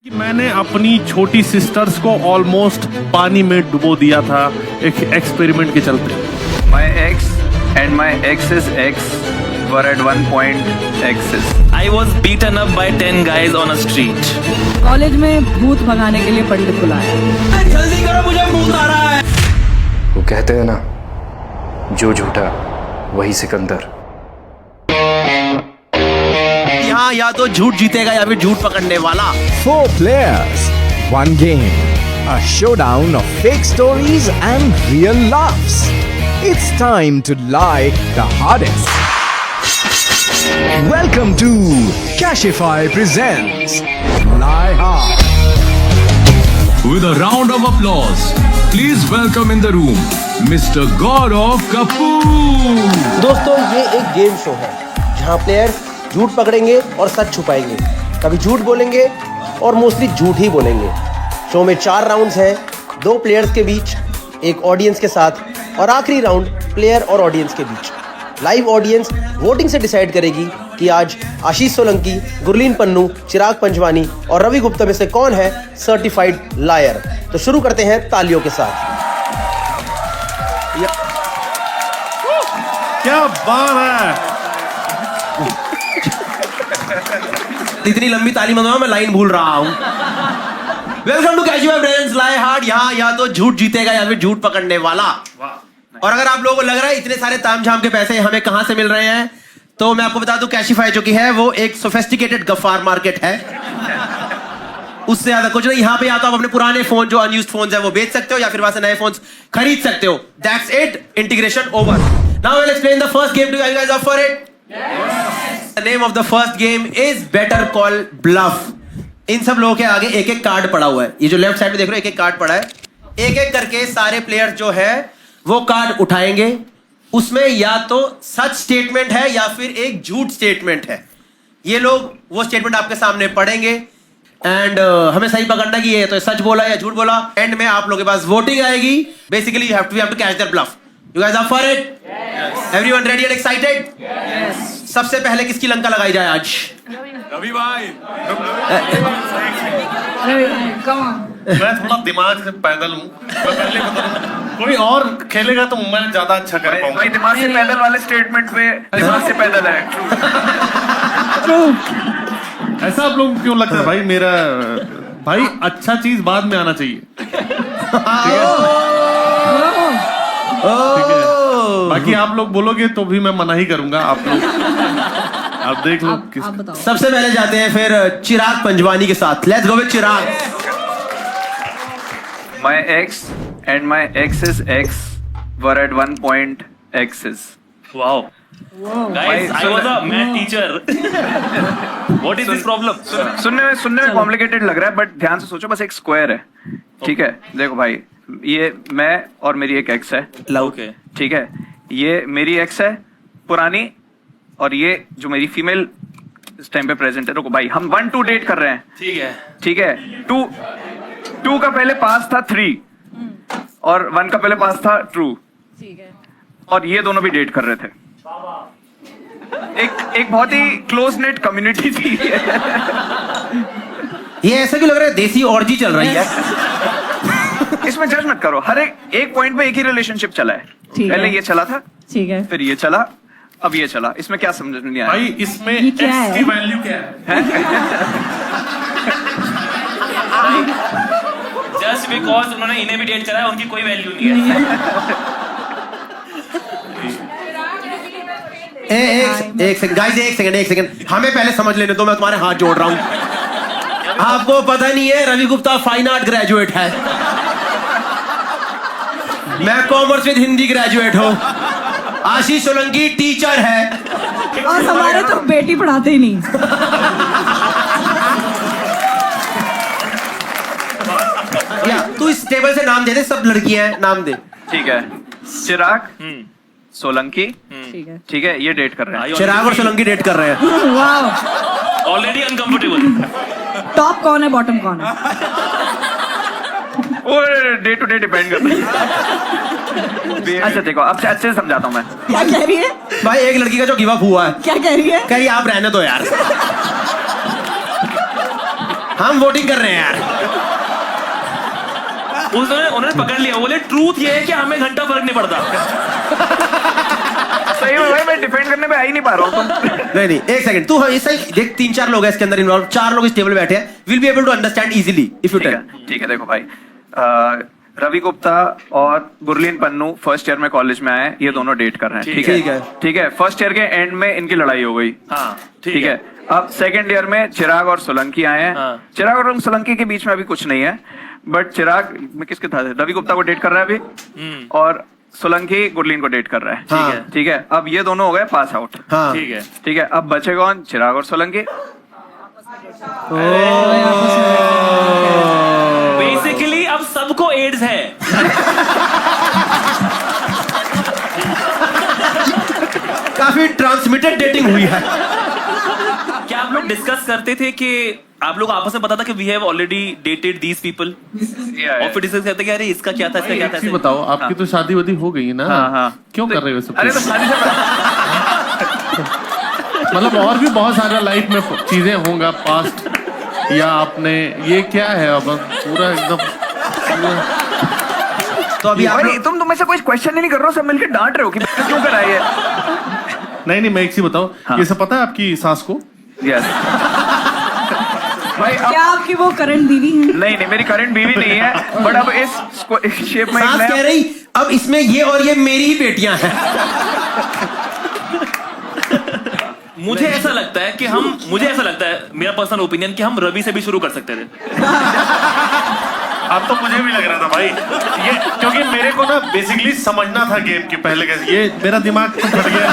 कि मैंने अपनी छोटी सिस्टर्स को ऑलमोस्ट पानी में डुबो दिया था एक एक्सपेरिमेंट के चलते। My ex and my ex's ex were at one point exes. I was beaten up by 10 guys on a street. College में भूत भगाने के लिए पंडित बुलाया। जल्दी करो, मुझे भूत आ रहा है। वो कहते हैं ना, जो झूठा वही सिकंदर। यहाँ या तो झूठ जीतेगा या फिर झूठ पकड़ने वाला। 4 players, 1 game. A showdown of fake stories and real laughs. It's time to lie the hardest. Welcome to Cashify presents Lie Hard. With a round of applause, please welcome in the room Mr. Gaurav Kapoor. दोस्तों, ये एक game show है जहाँ players झूठ पकड़ेंगे और सच छुपाएंगे। कभी झूठ बोलेंगे और मोस्टली झूठ ही बोलेंगे। शो में 4 राउंड्स हैं, 2 प्लेयर्स के बीच, एक ऑडियंस के साथ और आखिरी राउंड प्लेयर और ऑडियंस के बीच। लाइव ऑडियंस वोटिंग से डिसाइड करेगी कि आज आशीष सोलंकी, गुरलीन पन्नू, चिराग पंजवानी और रवि गुप्ता में से कौन है सर्टिफाइड लायर। तो शुरू करते हैं तालियों के साथ। क्या बात है। इतनी लंबी ताली मंगवाओ, मैं लाइन भूल रहा हूँ। Welcome to Cashify presents lie hard. यहाँ या तो झूठ जीतेगा या फिर झूठ पकड़ने वाला। और अगर आप लोगों को लग रहा है इतने सारे तामझाम के पैसे हमें कहां से मिल रहे हैं, तो मैं आपको बता दूं कैशिफाई जो कि है वो एक सोफिस्टिकेटेड गफ्फार मार्केट है। उससे ज्यादा कुछ नहीं। यहाँ पे या तो आप अपने पुराने फोन जो अनयूज्ड फोन्स है वो बेच सकते हो या फिर वहां से नए फोन्स खरीद सकते हो। That's it, integration over. Now I will explain the first game to you guys. Up for it? The name of the first game is Better Call Bluff. इन सब लोगों के आगे एक एक कार्ड पड़ा हुआ है। ये जो लेफ्ट साइड में देख रहे हो, एक एक कार्ड पड़ा है। एक एक करके सारे प्लेयर्स जो है वो कार्ड उठाएंगे। उसमें या तो सच स्टेटमेंट है या फिर एक झूठ स्टेटमेंट है। ये लोग वो स्टेटमेंट आपके सामने पढ़ेंगे एंड हमें सही पकड़ना कि ये तो सच बोला या झूठ बोला। एंड में आप लोगों के पास वोटिंग आएगी। Basically you have to catch their bluff. You guys up for it? Yes. Everyone ready and excited? Yes. सबसे पहले किसकी लंका लगाई जाए आज? रवि भाई, Come मैं थोड़ा दिमाग से पैदल हूँ। मैं पहले बता दूं, कोई और खेलेगा तो मैं ज्यादा अच्छा कर पाऊंगा। भाई दिमाग से पैदल वाले स्टेटमेंट पे दिमाग से पैदल है। ऐसा आप लोग क्यों लगता है भाई? मेरा भाई अच्छा चीज बाद में आना चाहिए। बाकी आप लोग बोलोगे तो भी मैं मना ही करूंगा। आप लोग आप देख लो किस। सबसे पहले जाते हैं फिर चिराग पंजवानी के साथ। Let's go with Chirag. My ex and my ex's ex were at one point exes. Wow. Guys, I was a math teacher. What is this problem? सुनने में कॉम्प्लिकेटेड लग रहा है, बट ध्यान से सोचो, बस एक स्क्वायर है। ठीक है, देखो भाई, ये मैं और मेरी एक एक्स है। Okay. ठीक है, ये मेरी एक्स है पुरानी, और ये जो मेरी फीमेल इस टाइम पे प्रेजेंट है। रुको भाई, हम 1-2 डेट कर रहे हैं। ठीक है। ठीक है, 2 का पहले पास था 3 और 1 का पहले पास था ट्रू। ठीक है। और ये दोनों भी डेट कर रहे थे। एक बहुत ही क्लोज नेट कम्युनिटी थी। ये ऐसा क्यों लग रहा है देसी ऑर्जी चल रही है? इसमें जज मत करो, हर एक पॉइंट पे एक ही रिलेशनशिप चला है। ठीक पहले है। ये चला था, ठीक है। फिर ये चला, अब ये चला। इसमें क्या समझ नहीं आया भाई इसमें ये क्या एक्स है? की वैल्यू क्या है? जस्ट बिकॉज उन्होंने इन्हें भी डेट करा है, उनकी कोई वैल्यू नहीं है। एक सेकंड गाइस, एक सेकंड हमें पहले समझ लेने दो। मैं तुम्हारे हाथ जोड़ रहा हूं। आपको पता नहीं है Ravi Gupta fine art graduate है, मैं कॉमर्स विद हिंदी ग्रेजुएट हूँ। आशीष सोलंकी टीचर है और हमारे तो बेटी पढ़ाते ही नहीं। या तू इस टेबल से नाम दे दे, सब लड़कियां हैं, नाम दे। ठीक है, चिराग, सोलंकी, ठीक है। ठीक है, ये डेट कर रहे हैं। चिराग और सोलंकी डेट कर रहे हैं। वाह। Already uncomfortable. टॉप कौन है, बॉटम कौन है? वो डे टू डे डिपेंड करता है। अच्छा देखो, अब अच्छे से समझाता हूँ मैं। क्या कह रही है? भाई एक लड़की का जो गिव अप हुआ है, क्या कह रही है? कह रही आप रहने दो यार। हम वोटिंग कर रहे हैं यार। उन्होंने पकड़ लिया, बोले ट्रूथ ये है कि हमें घंटा फर्क नहीं पड़ता। सही में भाई मैं डिफेंड करने पे आ ही नहीं पा रहा हूँ तुम। नहीं एक सेकंड, तू हाँ, इस देख 3-4 लोग हैं इसके अंदर इन्वॉल्व, 4 लोग इस टेबल पे बैठे हैं, will be able to understand easily if you tell. ठीक है देखो भाई, रवि गुप्ता और गुरलीन पन्नू फर्स्ट ईयर में कॉलेज में आए, ये दोनों डेट कर रहे हैं। ठीक है। फर्स्ट ईयर के एंड में इनकी लड़ाई हो गई। हाँ ठीक है। अब सेकंड ईयर में चिराग और सोलंकी आए हैं। हाँ। चिराग और सोलंकी के बीच में अभी कुछ नहीं है, बट चिराग में किसके था, रवि गुप्ता को डेट कर रहा है अभी, और सोलंकी गुरलीन को डेट कर रहा है। ठीक है। अब ये दोनों हो गए पास आउट। ठीक है। अब बचे कौन, चिराग और सोलंकी। बेसिकली अब सबको एड्स है। काफी ट्रांसमिटेड डेटिंग हुई है। क्या आप लोग डिस्कस करते थे कि आप लोग आपस में पता था कि we have already dated these people, और फिर डिस्कस करते कि अरे इसका क्या था, इसका क्या था। बताओ, आपकी तो शादी वादी हो गई ना, क्यों कर रहे हो सब? अरे तो शादी से मतलब और भी बहुत सारा लाइफ में चीजें होंगा पास्ट, या आपने ये क्या है अब पूरा एकदम। तो अभी आप तुम ऐसा कोई क्वेश्चन ही नहीं कर रहे हो, सब मिलकर डांट रहे हो कि क्यों कराई है। नहीं मैं एक चीज बताओ, ये सब पता है आपकी सास को? यस भाई। क्या आपकी वो करंट बीवी है? नहीं मेरी करंट बीवी नहीं है, बट अब इस शेप में सास कह रही अब इसमें ये और ये मेरी ही बेटियां हैं। मुझे ऐसा लगता है मेरा पर्सनल ओपिनियन कि हम रवि से भी शुरू कर सकते थे। अब तो मुझे भी लग रहा था भाई ये, क्योंकि मेरे को ना बेसिकली समझना था गेम के पहले कैसे, ये मेरा दिमाग तो फट गया।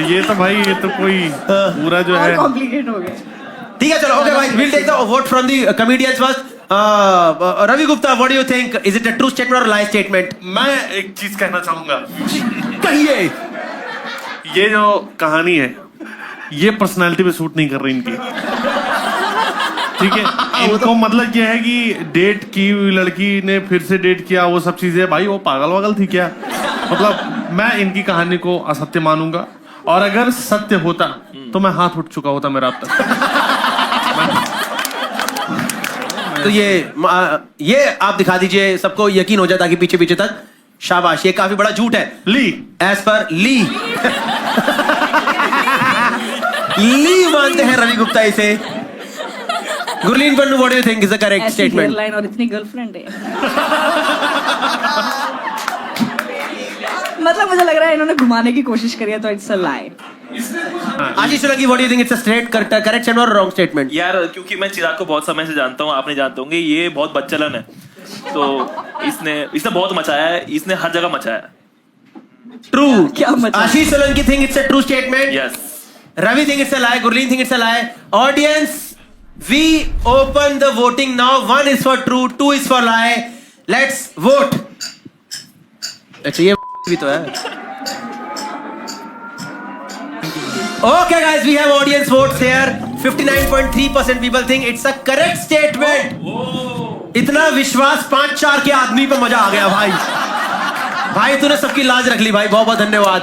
ये तो भाई ये तो कोई पूरा जो है कॉम्प्लिकेट हो गया। ठीक है चलो, ओके भाई, will take the vote from the comedians first. Ravi Gupta, what do you think, is it a true statement और लाइ स्टेटमेंट? मैं एक चीज कहना चाहूंगा। कहिए। ये जो कहानी है ये पर्सनालिटी पे सूट नहीं कर रही इनकी। ठीक है, इनको मतलब ये है कि डेट की लड़की ने फिर से डेट किया, वो सब चीजें, भाई वो पागल वागल थी क्या? मतलब मैं इनकी कहानी को असत्य मानूंगा, और अगर सत्य होता तो मैं हाथ उठ चुका होता मेरा अब तक। तो ये आप दिखा दीजिए, सबको यकीन हो जाए ताकि पीछे पीछे तक। शाबाश, ये काफी बड़ा झूठ है। ली एज पर ली मानते हैं रवि गुप्ता इसे। Gurleen Pannu, what do you think is the correct statement? Hairline और इतनी गर्लफ्रेंड है। मतलब मुझे लग रहा है इन्होंने घुमाने की कोशिश करी है, तो it's a lie. Ashish Solanki, what do you think, it's a straight correct statement और रॉन्ग स्टेटमेंट? यार क्योंकि मैं चिराग को बहुत समय से जानता हूँ, आपने जानते होंगे, ये बहुत बच्चलन है, तो इसने बहुत मचाया है, इसने हर जगह मचाया है। ट्रू। क्या मचाया? Ashish Solanki think it's a true statement. Yes. Ravi think it's a lie. Gurleen think it's a lie. Audience, we open the voting now. 1 is for true, 2 is for lie. Let's vote. अच्छा ये भी तो है. Okay guys, we have audience votes here. 59.3% people think it's a correct statement. इतना विश्वास 5-4 के आदमी पे मजा आ गया भाई. भाई तूने सबकी लाज रख ली भाई, बहुत बहुत धन्यवाद.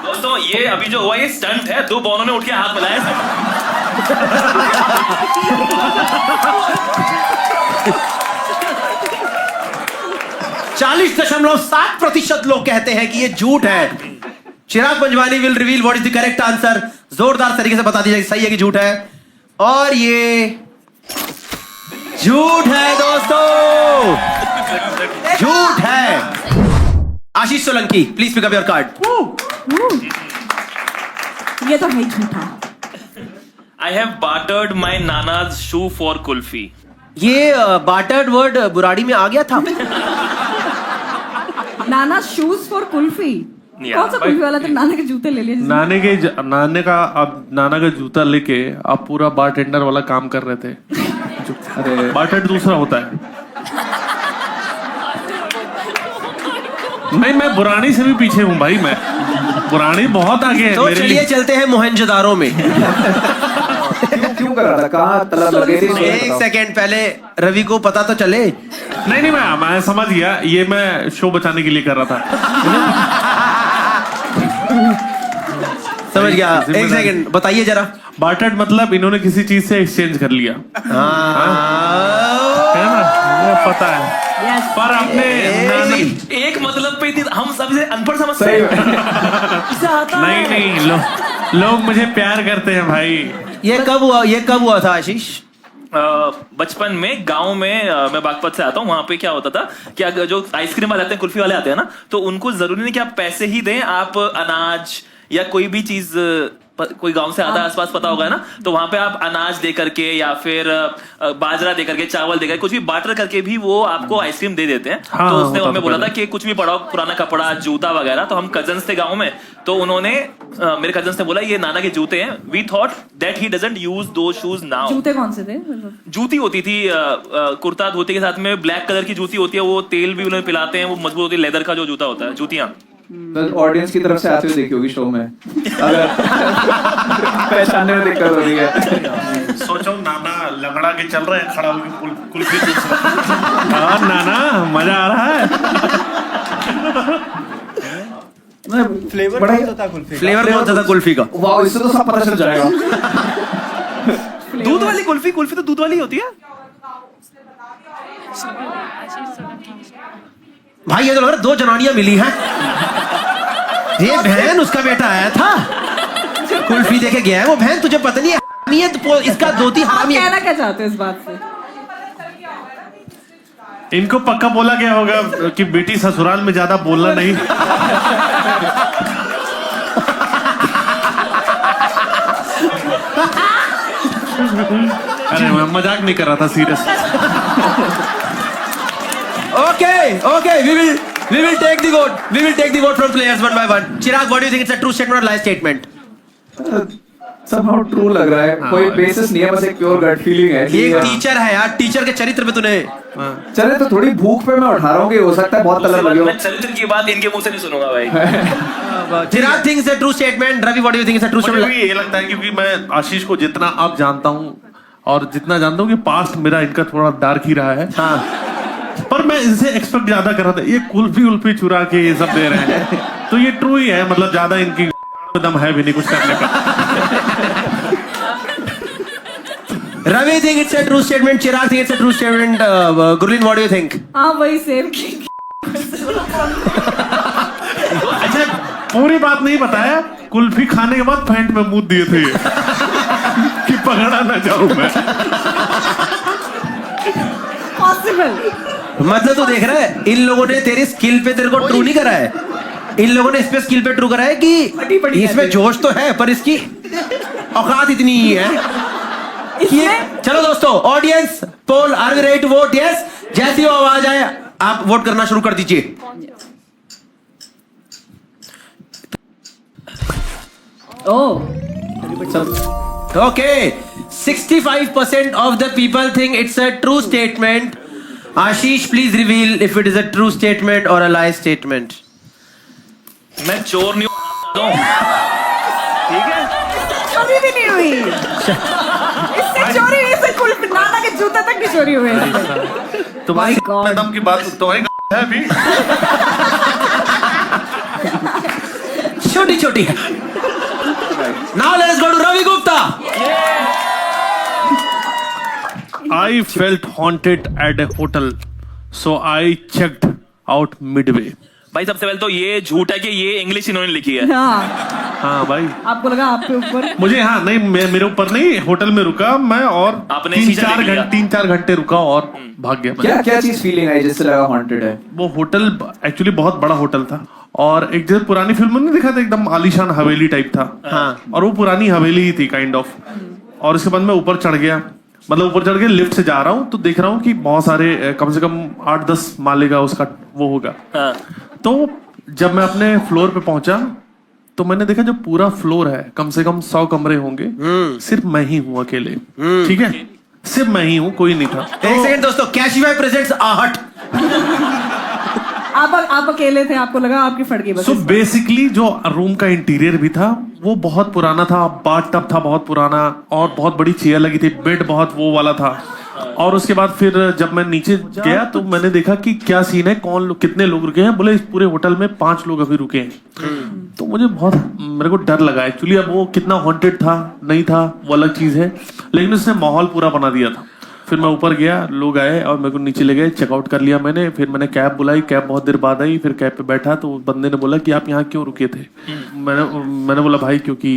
दोस्तों ये अभी जो हुआ ये स्टंट है, 2 बॉलों ने उठ के हाथ मिलाया। 40.7% लोग कहते हैं कि ये झूठ है. Chirag Panjwani will reveal what is the correct answer. जोरदार तरीके से बता दीजिए सही है कि झूठ है. और ये झूठ है दोस्तों, झूठ है. Ashish Solanki, please pick up your card. ये तो है झूठा. I have bartered my nana's shoe for kulfi. ये बार्टर्ड वर्ड बुराड़ी में आ गया था. नाना शूज फॉर कुल्फी. कौन सा कुल्फी वाला? तो नाना के जूते ले लिए. नाना का जूता लेके आप पूरा बारटेंडर वाला काम कर रहे थे. अरे बारटेंडर दूसरा होता है. नहीं मैं बुरानी से भी पीछे हूँ भाई. मैं बुरानी बहुत आगे है. तो चलिए चलते हैं मोहनजोदारो में. क्यों कर रहा था? कहाँ तलब लगे थे? एक सेकेंड पहले रवि को पता तो चले. नहीं मैं समझ गया. ये मैं शो बचाने के लिए कर रहा था. समझ गया. एक सेकेंड बताइए जरा. बार्टेड मतलब इन्होंने किसी चीज से एक्सचेंज कर लिया, है ना, मुझे पता है। पर आपने एक मतलब पे हम सबसे अनपढ़ समझते हैं। नहीं, लोग मुझे प्यार करते हैं भाई। ये कब हुआ था आशीष? बचपन में गांव में मैं बागपत से आता हूँ, वहां पे क्या होता था कि अगर जो आइसक्रीम वाले आते हैं, कुल्फी वाले आते हैं ना, तो उनको जरूरी नहीं कि आप पैसे ही दें, आप अनाज या कोई भी चीज, कोई गांव से आता है आसपास पता होगा ना, तो वहां पे आप अनाज दे करके या फिर बाजरा दे करके, चावल दे करके, कुछ भी बार्टर करके भी वो आपको आइसक्रीम दे देते हैं। हाँ, तो उसने हमें बोला था कि कुछ भी पड़ा हो, पुराना कपड़ा, जूता वगैरह, तो हम कजन्स थे गाँव में, तो उन्होंने मेरे कजन्स ने बोला ये नाना के जूते हैं। We thought that he doesn't use those shoes now. जूते कौन से थे? जूती होती थी, कुर्ता धोती के साथ में ब्लैक कलर की जूती होती है, वो तेल भी उन्हें पिलाते हैं, वो मजबूत होती है, लेदर का जो जूता होता है, जूतियां। ऑडियंस की तरफ से आते हुए देखी होगी शो में, अगर पहचानने में दिक्कत हो रही है। सोचो नाना लंगड़ा के चल रहे हैं, खड़ा होकर कुल्फी चूस रहा है। हाँ नाना, मजा आ रहा है। फ्लेवर कौन सा था कुल्फी का? वाह, इससे तो सब पता चल जाएगा। दूध वाली कुल्फी तो दूध वाली होती है भाई। ये तो लग रहा है 2 जनानियां मिली हैं। ये बहन उसका बेटा आया था, कुल्फी देके गया है, वो बहन तुझे पता नहीं है, तो इसका धोती हरामी है। कहना क्या चाहते हो इस बात से? इनको पक्का बोला गया होगा कि बेटी ससुराल में ज्यादा बोलना नहीं। अरे मैं मजाक नहीं कर रहा था, serious. Okay, we will take the vote. We will take the vote from players one by one. Chirag, what do you think? It's a true statement or lie statement? somehow true लग रहा है, कोई basis नहीं है, बस एक pure gut feeling है। एक टीचर है यार, टीचर के चरित्र पे तूने चले तो थोड़ी भूख पे मैं उठा रहा हूँ कि हो सकता है बहुत कलर लगे हो। मैं चरित्र की बात इनके मुंह से नहीं सुनूंगा भाई। चिराग thinks a true statement. Ravi, what do you think? It's a true मुझे statement. भी ये लगता है क्योंकि मैं आशीष को जितना अब जानता हूँ और जितना जानता हूँ कि पास्ट मेरा इनका थोड़ा डार्क ही रहा है। हाँ। पर मैं इनसे एक्सपेक्ट ज्यादा कर रहा था, ये कुल्फी चुरा के ये सब दे रहे हैं, तो ये ट्रू ही है, मतलब ज्यादा इनकी दम है भी नहीं कुछ करने का। Ravi think it's a true statement. Chirag think it's a true statement. Gurleen, what do you think? हाँ वही सेम की। अच्छा, पूरी बात नहीं बताया, कुल्फी खाने के बाद पैंट में मुंह दिए थे कि पकड़ा ना जाऊं मैं। पॉसिबल। मतलब तू देख रहा है, इन लोगों ने तेरी स्किल पे तेरे को ट्रू नहीं करा है, इन लोगों ने इस पे स्किल पे ट्रू करा है कि इसमें जोश तो है पर इसकी औकात इतनी ही है। चलो दोस्तों, audience poll, are we ready to vote? Yes. जैसी वो आवाज आए आप वोट करना शुरू कर दीजिए। Okay, 65% of the people think it's a true statement. Ashish, please reveal if it is a true statement or a lie statement. मैं चोर नहीं हूँ, ठीक है? चोरी भी नहीं हुई। इससे चोरी, इससे कुल्फी, नाना के जूते तक नहीं चोरी हुए। तुम्हारी दम की बात, तुम्हारी है अभी छोटी छोटी है। Now let us go to Ravi Gupta. I felt haunted at a hotel, so I checked out midway. भाई सबसे पहले तो ये झूठ है कि ये इंग्लिश इन्होंने लिखी है। हाँ भाई, आपको लगा आपके ऊपर? मुझे हाँ नहीं, मेरे ऊपर नहीं, होटल में रुका मैं और आपने 3-4 घंटे रुका और भाग गया। क्या क्या चीज फीलिंग आई जिससे लगा हॉन्टेड है? वो होटल एक्चुअली बहुत बड़ा होटल था और एक जैसे पुरानी फिल्म में दिखा था, एकदम आलीशान हवेली टाइप था। हाँ। और वो पुरानी हवेली ही थी काइंड ऑफ। और उसके बाद मैं ऊपर चढ़ गया, मतलब ऊपर चढ़ के लिफ्ट से जा रहा हूँ तो देख रहा हूँ कि बहुत सारे कम से कम 8-10 माले का उसका वो होगा। तो जब मैं अपने फ्लोर पे पहुंचा तो मैंने देखा जो पूरा फ्लोर है कम से कम 100 कमरे होंगे, सिर्फ मैं ही हूँ अकेले। ठीक है, सिर्फ मैं ही हूँ, कोई नहीं था। एक सेकंड दोस्तों, कैशिफाई प्रेजेंट्स आहट। आप अकेले थे, आपको लगा आपकी फट गई बस। सो बेसिकली जो रूम का इंटीरियर भी था वो बहुत पुराना था, बाथ टब था बहुत पुराना और बहुत बड़ी चेयर लगी थी, बेड बहुत वो वाला था और उसके बाद फिर जब मैं नीचे गया तो मैंने देखा कि क्या सीन है, कौन लोग, कितने लोग रुके हैं। बोले इस पूरे होटल में 5 लोग अभी रुके हैं। तो मुझे बहुत, मेरे को डर लगा एक्चुअली। अब वो कितना हॉन्टेड था नहीं था वो अलग चीज है, लेकिन उसने माहौल पूरा बना दिया था। फिर मैं ऊपर गया, लोग आए और मेरे को नीचे ले गए, चेकआउट कर लिया मैंने। फिर मैंने कैब बुलाई, कैब बहुत देर बाद आई। फिर कैब पे बैठा तो बंदे ने बोला कि आप यहाँ क्यों रुके थे। मैंने बोला भाई क्योंकि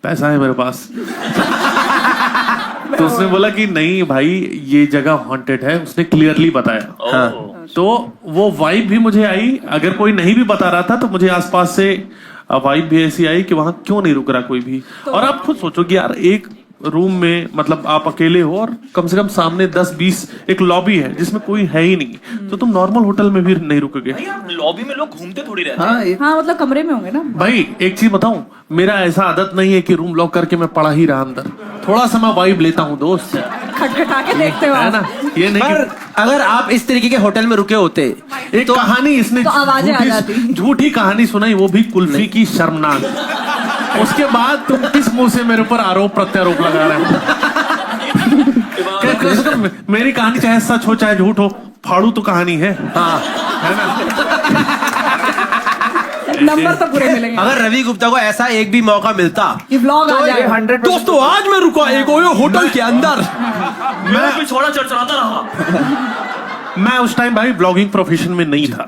पैसा है मेरे पास। तो उसने बोला कि नहीं भाई ये जगह हॉन्टेड है, उसने क्लियरली बताया। हाँ। तो वो वाइब भी मुझे आई, अगर कोई नहीं भी बता रहा था तो मुझे आसपास से वाइब भी ऐसी आई कि वहां क्यों नहीं रुक रहा कोई भी। और आप खुद सोचो कि यार एक रूम में मतलब आप अकेले हो और कम से कम सामने 10-20 एक लॉबी है जिसमें कोई है ही नहीं, तो तुम नॉर्मल होटल में भी नहीं रुकोगे। लॉबी में लोग घूमते थोड़ी रहते हैं। हाँ मतलब कमरे में होंगे ना। भाई एक चीज बताऊं, मेरा ऐसा आदत नहीं है कि रूम लॉक करके मैं पड़ा ही रहा अंदर, थोड़ा सा मैं वाइब लेता हूँ दोस्त, खटखटा के देखते हो है ना। ये नहीं पर अगर आप इस तरीके के होटल में रुके होते, एक कहानी इसने तो आवाजें आ जाती। झूठी कहानी सुनाई, वो भी कुल्फी की शर्मनाक। उसके बाद तुम किस मुंह से मेरे ऊपर आरोप प्रत्यारोप लगा रहे हो। मेरी कहानी चाहे सच हो चाहे झूठ हो, फाड़ू तो कहानी है। हाँ है ना। नंबर तो पूरे मिलेंगे। अगर रवि गुप्ता को ऐसा एक भी मौका मिलता ये व्लॉग आ जाए। 100% दोस्तों आज मैं रुका एक होटल के अंदर, मैं भी छोड़ा चढ़चढ़ाता रहा। मैं उस टाइम भाई ब्लॉगिंग प्रोफेशन में नहीं था।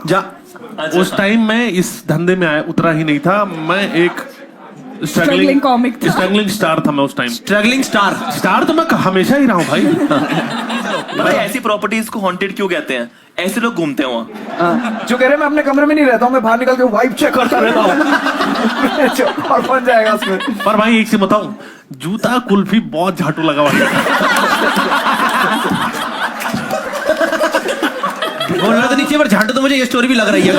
उस टाइम मैं इस धंधे में उतरा ही नहीं था। मैं एक स्ट्रगलिंग कॉमिक था, स्ट्रगलिंग स्टार था मैं उस टाइम। स्ट्रगलिंग स्टार तो मैं हमेशा ही रहा हूँ भाई। भाई ऐसी प्रॉपर्टीज को हॉन्टेड क्यों कहते हैं? ऐसे लोग घूमते हैं वहाँ। जो कह रहे हैं मैं अपने कमरे में नहीं रहता हूँ, मैं बाहर निकल के वाइब चेक करता रहता हूँ। और बन जाएगा उसमें। पर भाई एक चीज बताऊं, जूता कुल्फी बहुत झाटू लगा हुआ है। बोलना तो नीचे पर झाटू तो मुझे ये स्टोरी भी लग रही है।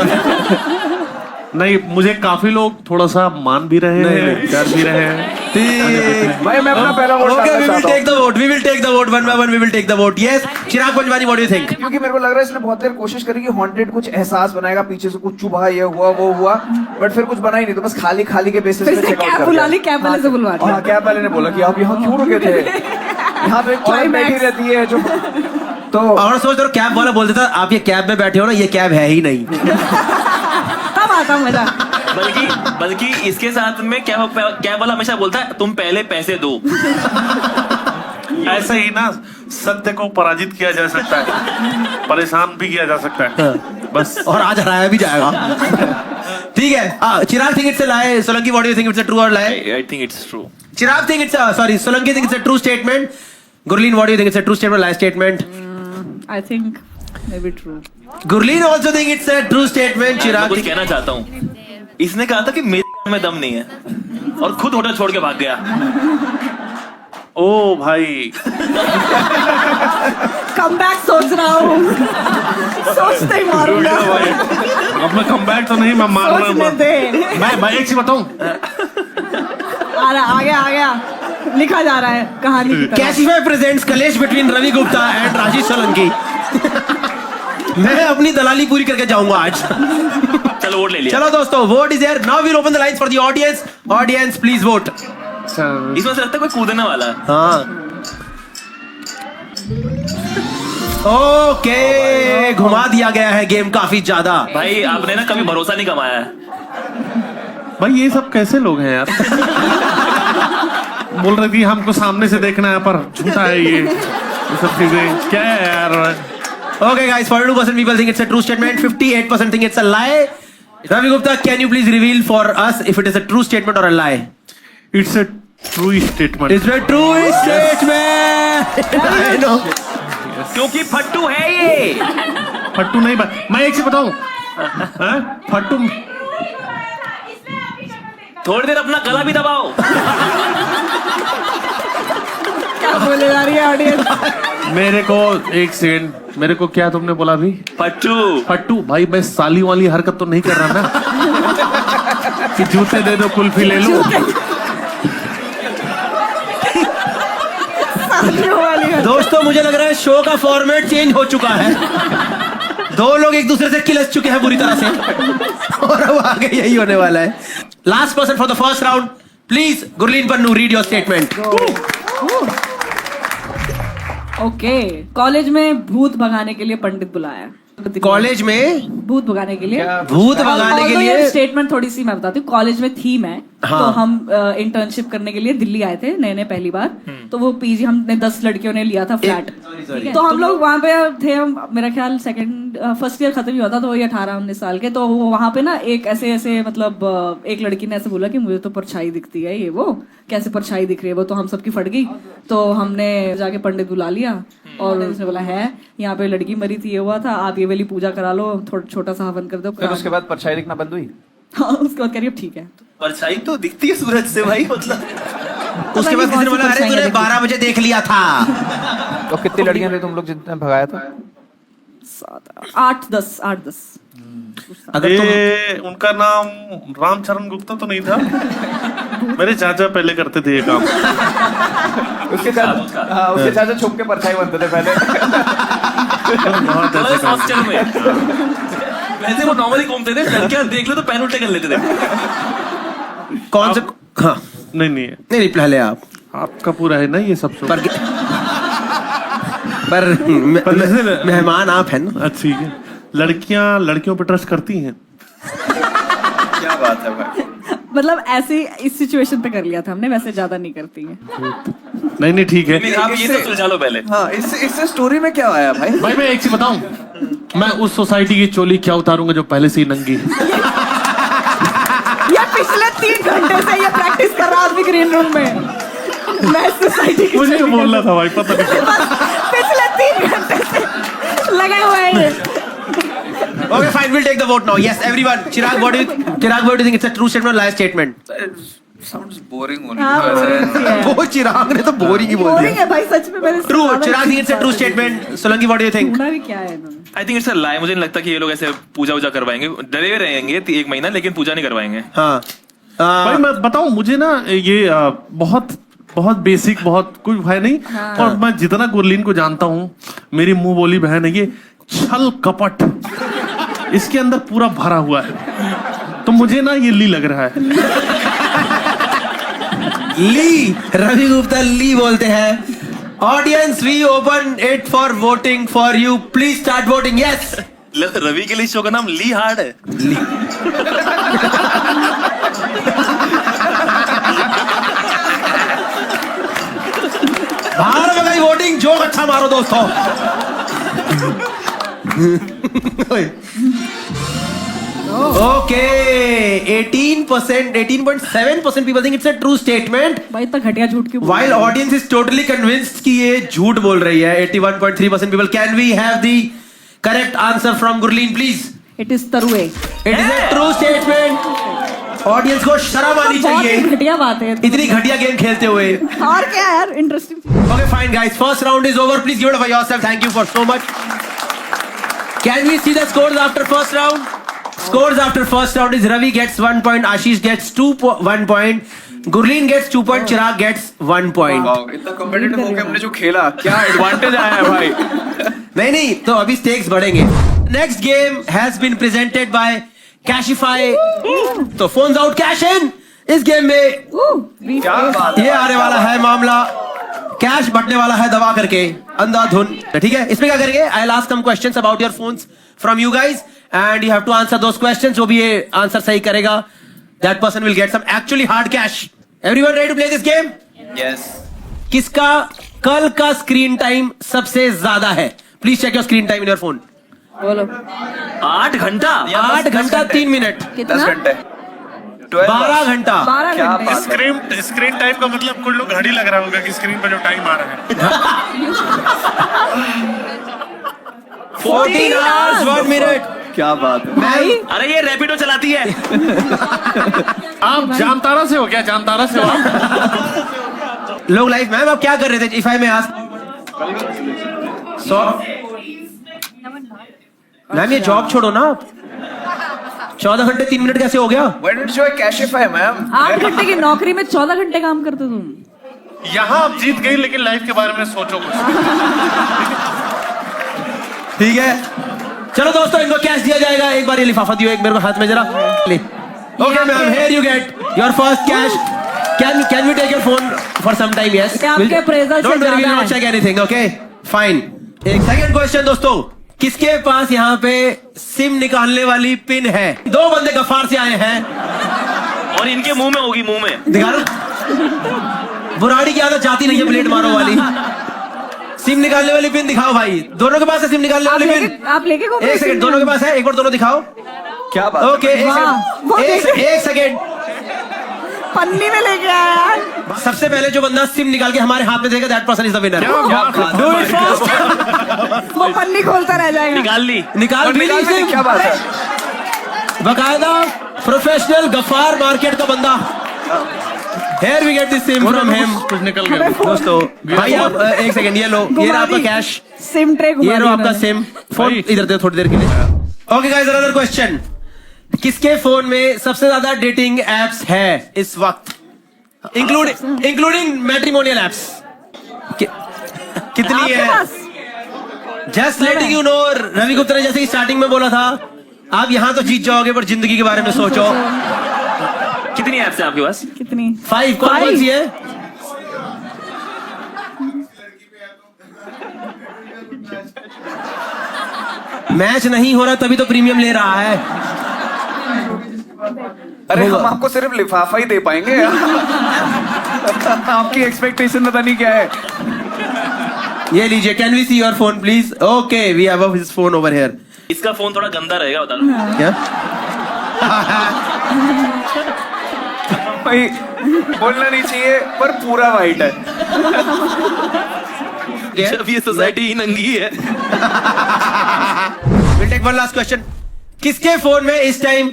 नहीं मुझे काफी लोग थोड़ा सा मान भी रहे हैं, डर भी रहे हैं। भाई मैं अपना पहला वोट Okay, डालना we will चाहता हूँ। take the vote. We will take the vote one by one. We will take the vote. Yes, Chirag Panjwani, what do you think? क्योंकि मेरे को लग रहा है इसने बहुत देर कोशिश करी कि हॉन्टेड कुछ एहसास बनाएगा, पीछे से कुछ चुभा, ये हुआ वो हुआ, बट फिर कुछ बना ही नहीं। तो बस खाली खाली के बेसिस पे फिर से चेकआउट कैब कर बुला दिया। ली, कैब वाले से बुलवा दिया। हाँ कैब वाले ने बोला कि आप यहाँ क्यों रुके थे, यहाँ पे एक औरत बैठी रहती है जो। तो और सोच रहा कैब वाला बोल देता आप ये कैब में बैठे हो ना, ये कैब है ही नहीं। तब आता मजा। बल्कि इसके साथ में कैब वाला हमेशा बोलता है तुम पहले पैसे दो। ऐसे ही ना सत्य को पराजित किया जा सकता है, परेशान भी किया जा सकता है बस। और आज हराया भी जाएगा। ठीक है, Chirag think it's a lie, Solanki what do you think it's a true और lie? I think it's true. Chirag think it's sorry Solanki think it's a true statement. Gurleen what do you think it's a true statement, lie statement? I think may be true. Gurleen also think it's a true statement. मैं चिराग कुछ कहना चाहता हूँ। इसने कहा था कि मेरे में दम नहीं है और खुद होटल छोड़ के भाग गया। ओ भाई कमबैक सोच रहा हूँ। सोचते ही मारूंगा। अब मैं कमबैक तो नहीं, मैं मार रहा सोचने हूँ। दे। मैं एक चीज बताऊं, आ गया लिखा जा रहा है कहानी की तरह। कैशिफाई प्रेजेंट्स कलेश बिटवीन रवि गुप्ता एंड राजेश सोलंकी। मैं अपनी दलाली पूरी करके जाऊंगा आज। चलो वोट ले लिया। चलो दोस्तों, vote is there. Now we will open the lines for the audience. Audience please vote. इसमें से लगता है कोई कूदने वाला है। हाँ ओके, घुमा दिया गया है गेम काफी ज्यादा। भाई आपने ना कभी भरोसा नहीं कमाया है। भाई ये सब कैसे लोग हैं यार। बोल रही थी हमको सामने से देखना है पर झूठा है ये सब चीजें, क्या है यार। Okay guys, 42% people think it's a true statement, 58% think it's a lie. Ravi Gupta, can you please reveal for us if it is a true statement or a lie? It's a true statement. It's a true statement. I know. क्योंकि फट्टू है ये। फट्टू नहीं, मैं एक चीज बताऊं, फट्टू थोड़ी देर अपना गला भी दबाओ। क्या बोले जा रही है ऑडियंस? मेरे को एक सेकंड, मेरे को क्या तुमने बोला अभी? फट्टू भाई मैं साली वाली हरकत तो नहीं कर रहा ना कि जूते दे दो कुल्फी ले लो। दोस्तों मुझे लग रहा है शो का फॉर्मेट चेंज हो चुका है। दो लोग एक दूसरे से किलस चुके हैं बुरी तरह से और अब आगे यही होने वाला है। Last person for the first round please. Gurleen Pannu, read your statement. Okay, college में भूत भगाने के लिए पंडित बुलाया। कॉलेज में भूत भगाने के लिए, भूत भगाने के लिए स्टेटमेंट थोड़ी सी मैं बताती हूँ। कॉलेज में थीम है, हाँ। तो हम इंटर्नशिप करने के लिए दिल्ली आए थे नए पहली बार। तो वो पीजी हमने 10 लड़कियों ने लिया था फ्लैट। तो हम लोग वहाँ पे थे, मेरा ख्याल फर्स्ट ईयर खत्म ही हुआ था, तो वही 18-19 साल के। तो वहाँ पे ना एक ऐसे मतलब एक लड़की ने ऐसे बोला कि मुझे तो परछाई दिखती है, ये वो कैसे परछाई दिख रही है वो, तो हम सबकी फट गई। तो हमने जाके पंडित बुला लिया और उसने बोला है यहाँ पे लड़की मरी थी, ये हुआ था, आप ये वाली पूजा करा लो, छोटा सा हवन कर दो। फिर उसके बाद परछाई दिखना बंद हुई। हाँ, उसके बाद करिए ठीक है। परछाई तो दिखती है सूरज से भाई, मतलब उसके बाद किसी ने बोला अरे तूने 12 बजे देख लिया था। तो कितनी लड़कियां थी तुम लोग जितने भगाया था? 8-10। अगर ये उनका नाम रामचरण गुप्ता तो नहीं था? मेरे चाचा पहले करते थे ये काम। उसके चाचा छुप के परछाई बनते थे पहले। बहुत ऐसे काम। हॉस्टल में वैसे वो नॉर्मली घूमते थे, लड़कियां देख लो तो पैर उल्टे कर लेते थे। कौन से? हाँ नहीं है, नहीं पहले आप आपका पूरा है ना ये सब शो। पर मेहमान आप हैं ना। ठीक है, लड़कियां लड़कियों पे ट्रस्ट करती हैं। क्या बात है भाई। मतलब ऐसे इस सिचुएशन पे कर लिया था हमने, वैसे ज्यादा नहीं करती हैं। नहीं ठीक है। आप ये सब सुलझा लो पहले। हाँ, इससे स्टोरी में क्या आया भाई? भाई मैं एक चीज बताऊं, मैं उस सोसाइटी की चोली क्या उतारूंगा जो पहले से ही नंगी है। ये पिछले 3 घंटे से ये प्रैक्टिस कर रहा आदमी ग्रीन रूम में। मैं सोसाइटी की मुझे बोलना था भाई, पता नहीं। पिछले 3 घंटे से लगे हुए हैं। Okay, fine. We'll take the vote now. Yes, everyone. Chirag, what do you think? It's a true statement or lie statement? Sounds boring only. वो चिराग ने तो बोरिंग ही बोल बोरिंग दिया। है भाई, सच में मैंने True. Chirag think it's a true statement. Solanki, what do you think? ढूंढा भी क्या है इन्होंने। आई थिंक इट्स अ लाई। मुझे नहीं लगता कि ये लोग ऐसे पूजा करवाएंगे, डरे हुए रहेंगे 1 महीना, लेकिन पूजा नहीं करवाएंगे। हाँ। भाई मैं बताऊं, मुझे ना ये बहुत बेसिक, बहुत कुछ है नहीं। और मैं जितना गुरलीन को जानता हूँ, मेरी मुंह बोली बहन है, ये छल कपट इसके अंदर पूरा भरा हुआ है। तो मुझे ना ये ली लग रहा है। ली, रवि गुप्ता ली बोलते हैं। Audience, we open it for voting for you. Please start voting. Yes, Ravi के लिए शो का नाम ली हार्ड है। बाहर में गई वोटिंग, जोक अच्छा मारो दोस्तों। Okay, 18.7% people think it's a true statement. भाई इतना घटिया झूठ क्यों? While audience is totally convinced कि ये झूठ बोल रही है, 81.3% people. Can we have the correct answer from Gurleen, please? It is तरुए। It is a true statement. Audience को शर्म आनी बहुत चाहिए ही घटिया बात है। इतनी घटिया गेम खेलते हुए। और क्या यार, interesting. Okay, fine guys. First round is over. Please give it up for yourself. Thank you for so much. Can we see the scores after first round? Scores after first round is Ravi gets 1 point, Ashish gets 1 point, Gurleen gets 2 point, Chirag gets 1 point. इतना competitive होके हमने जो खेला, क्या advantage आया है भाई? नहीं, तो अभी stakes बढ़ेंगे. Next game has been presented by Cashify. तो phones out, cash in. इस गेम में क्या बात है? ये आने वाला है मामला, कैश बटने वाला है दबा करके अंधाधुन। ठीक है, इसमें क्या करेंगे? I'll ask some questions about your phones from you guys and you have to answer those questions. जो भी ये आंसर सही करेगा, that person will get some actually hard cash. Everyone ready to play this game? Yes. किसका कल का screen time सबसे ज्यादा है? Please check your screen time in your phone. बोलो। 8 घंटा 8 घंटा 3 मिनट। 10 घंटे। 12 घंटा। 12 घंटे। स्क्रीन टाइम का मतलब कुछ लोग घड़ी लग रहा होगा कि स्क्रीन पर जो टाइम आ रहा है। 14 hours 1 minute। क्या बात है? भाई अरे ये रैपिडो चलाती है। आप जामतारा से हो क्या? जामतारा से हो आप? लोग लाइफ मैम आप क्या कर रहे थे? इफ आई में आस्क। मैम ये जॉब छोड़ो ना आप। 14 घंटे 3 मिनट कैसे हो गया? Why did you show Cashify, ma'am? 8 घंटे की नौकरी में 14 घंटे काम करते तुम। यहाँ आप जीत गई, लेकिन लाइफ के बारे में सोचो कुछ। ठीक है, चलो दोस्तों इनको कैश दिया जाएगा। एक बार ये लिफाफा दियो एक मेरे को हाथ में जरा। Okay ma'am, here you get your first cash. Can we take your phone for some time? Yes. आपके appraisal से Don't worry, we will ज्यादा not है। check anything. Okay. फाइन। एक सेकंड क्वेश्चन दोस्तों, किसके पास यहाँ पे सिम निकालने वाली पिन है? दो बंदे गफ्फार से आए हैं और इनके मुंह में होगी, मुंह में दिखा लो। बुराड़ी की आदत जाती नहीं है प्लेट मारो वाली। सिम निकालने वाली पिन दिखाओ भाई, दोनों के पास है सिम निकालने वाली पिन? आप लेके घूम रहे एक सेकंड, दोनों के पास है, एक बार दोनों दिखाओ। क्या बात ओके, वो एक सेकंड। पन्नी में लेके आया यार। सबसे पहले जो बंदा सिम निकाल के हमारे हाथ में देगा, that person is the winner. Do it fast. वो पन्नी खोलता रह जाएगा। निकाल ली, निकाल भी ली सिम। क्या बात है? बकायदा प्रोफेशनल गफ्फार मार्केट का बंदा। Here we get the SIM from him. कुछ निकल गया दोस्तों भाई आप एक सेकंड, ये लो, ये रहा आपका कैश, सिम ट्रे ये लो आपका सिम। फोन इधर दे थोड़ी देर के लिए। ओके गाइस, अनदर क्वेश्चन, किसके फोन में सबसे ज्यादा डेटिंग एप्स है इस वक्त, इंक्लूडिंग मैट्रिमोनियल एप्स? कितनी है? Just letting you know, Ravi Gupta ने जैसे ही स्टार्टिंग में बोला था, आप यहाँ तो जीत जाओगे पर जिंदगी के बारे में सोचो। कितनी ऐप्स है आपके पास? कितनी? 5। कौन सी है? मैच नहीं हो रहा तभी तो प्रीमियम ले रहा है। अरे हम आपको सिर्फ लिफाफा ही दे पाएंगे। आपकी एक्सपेक्टेशन पता नहीं क्या है। ये लीजिए, can we see your phone please? Okay, we have his phone over here. इसका फोन थोड़ा गंदा रहेगा, बता दो। क्या? भाई बोलना नहीं चाहिए पर पूरा वाइट है। जब ये सोसाइटी ही नंगी है। We'll take one last question. किसके फोन में इस टाइम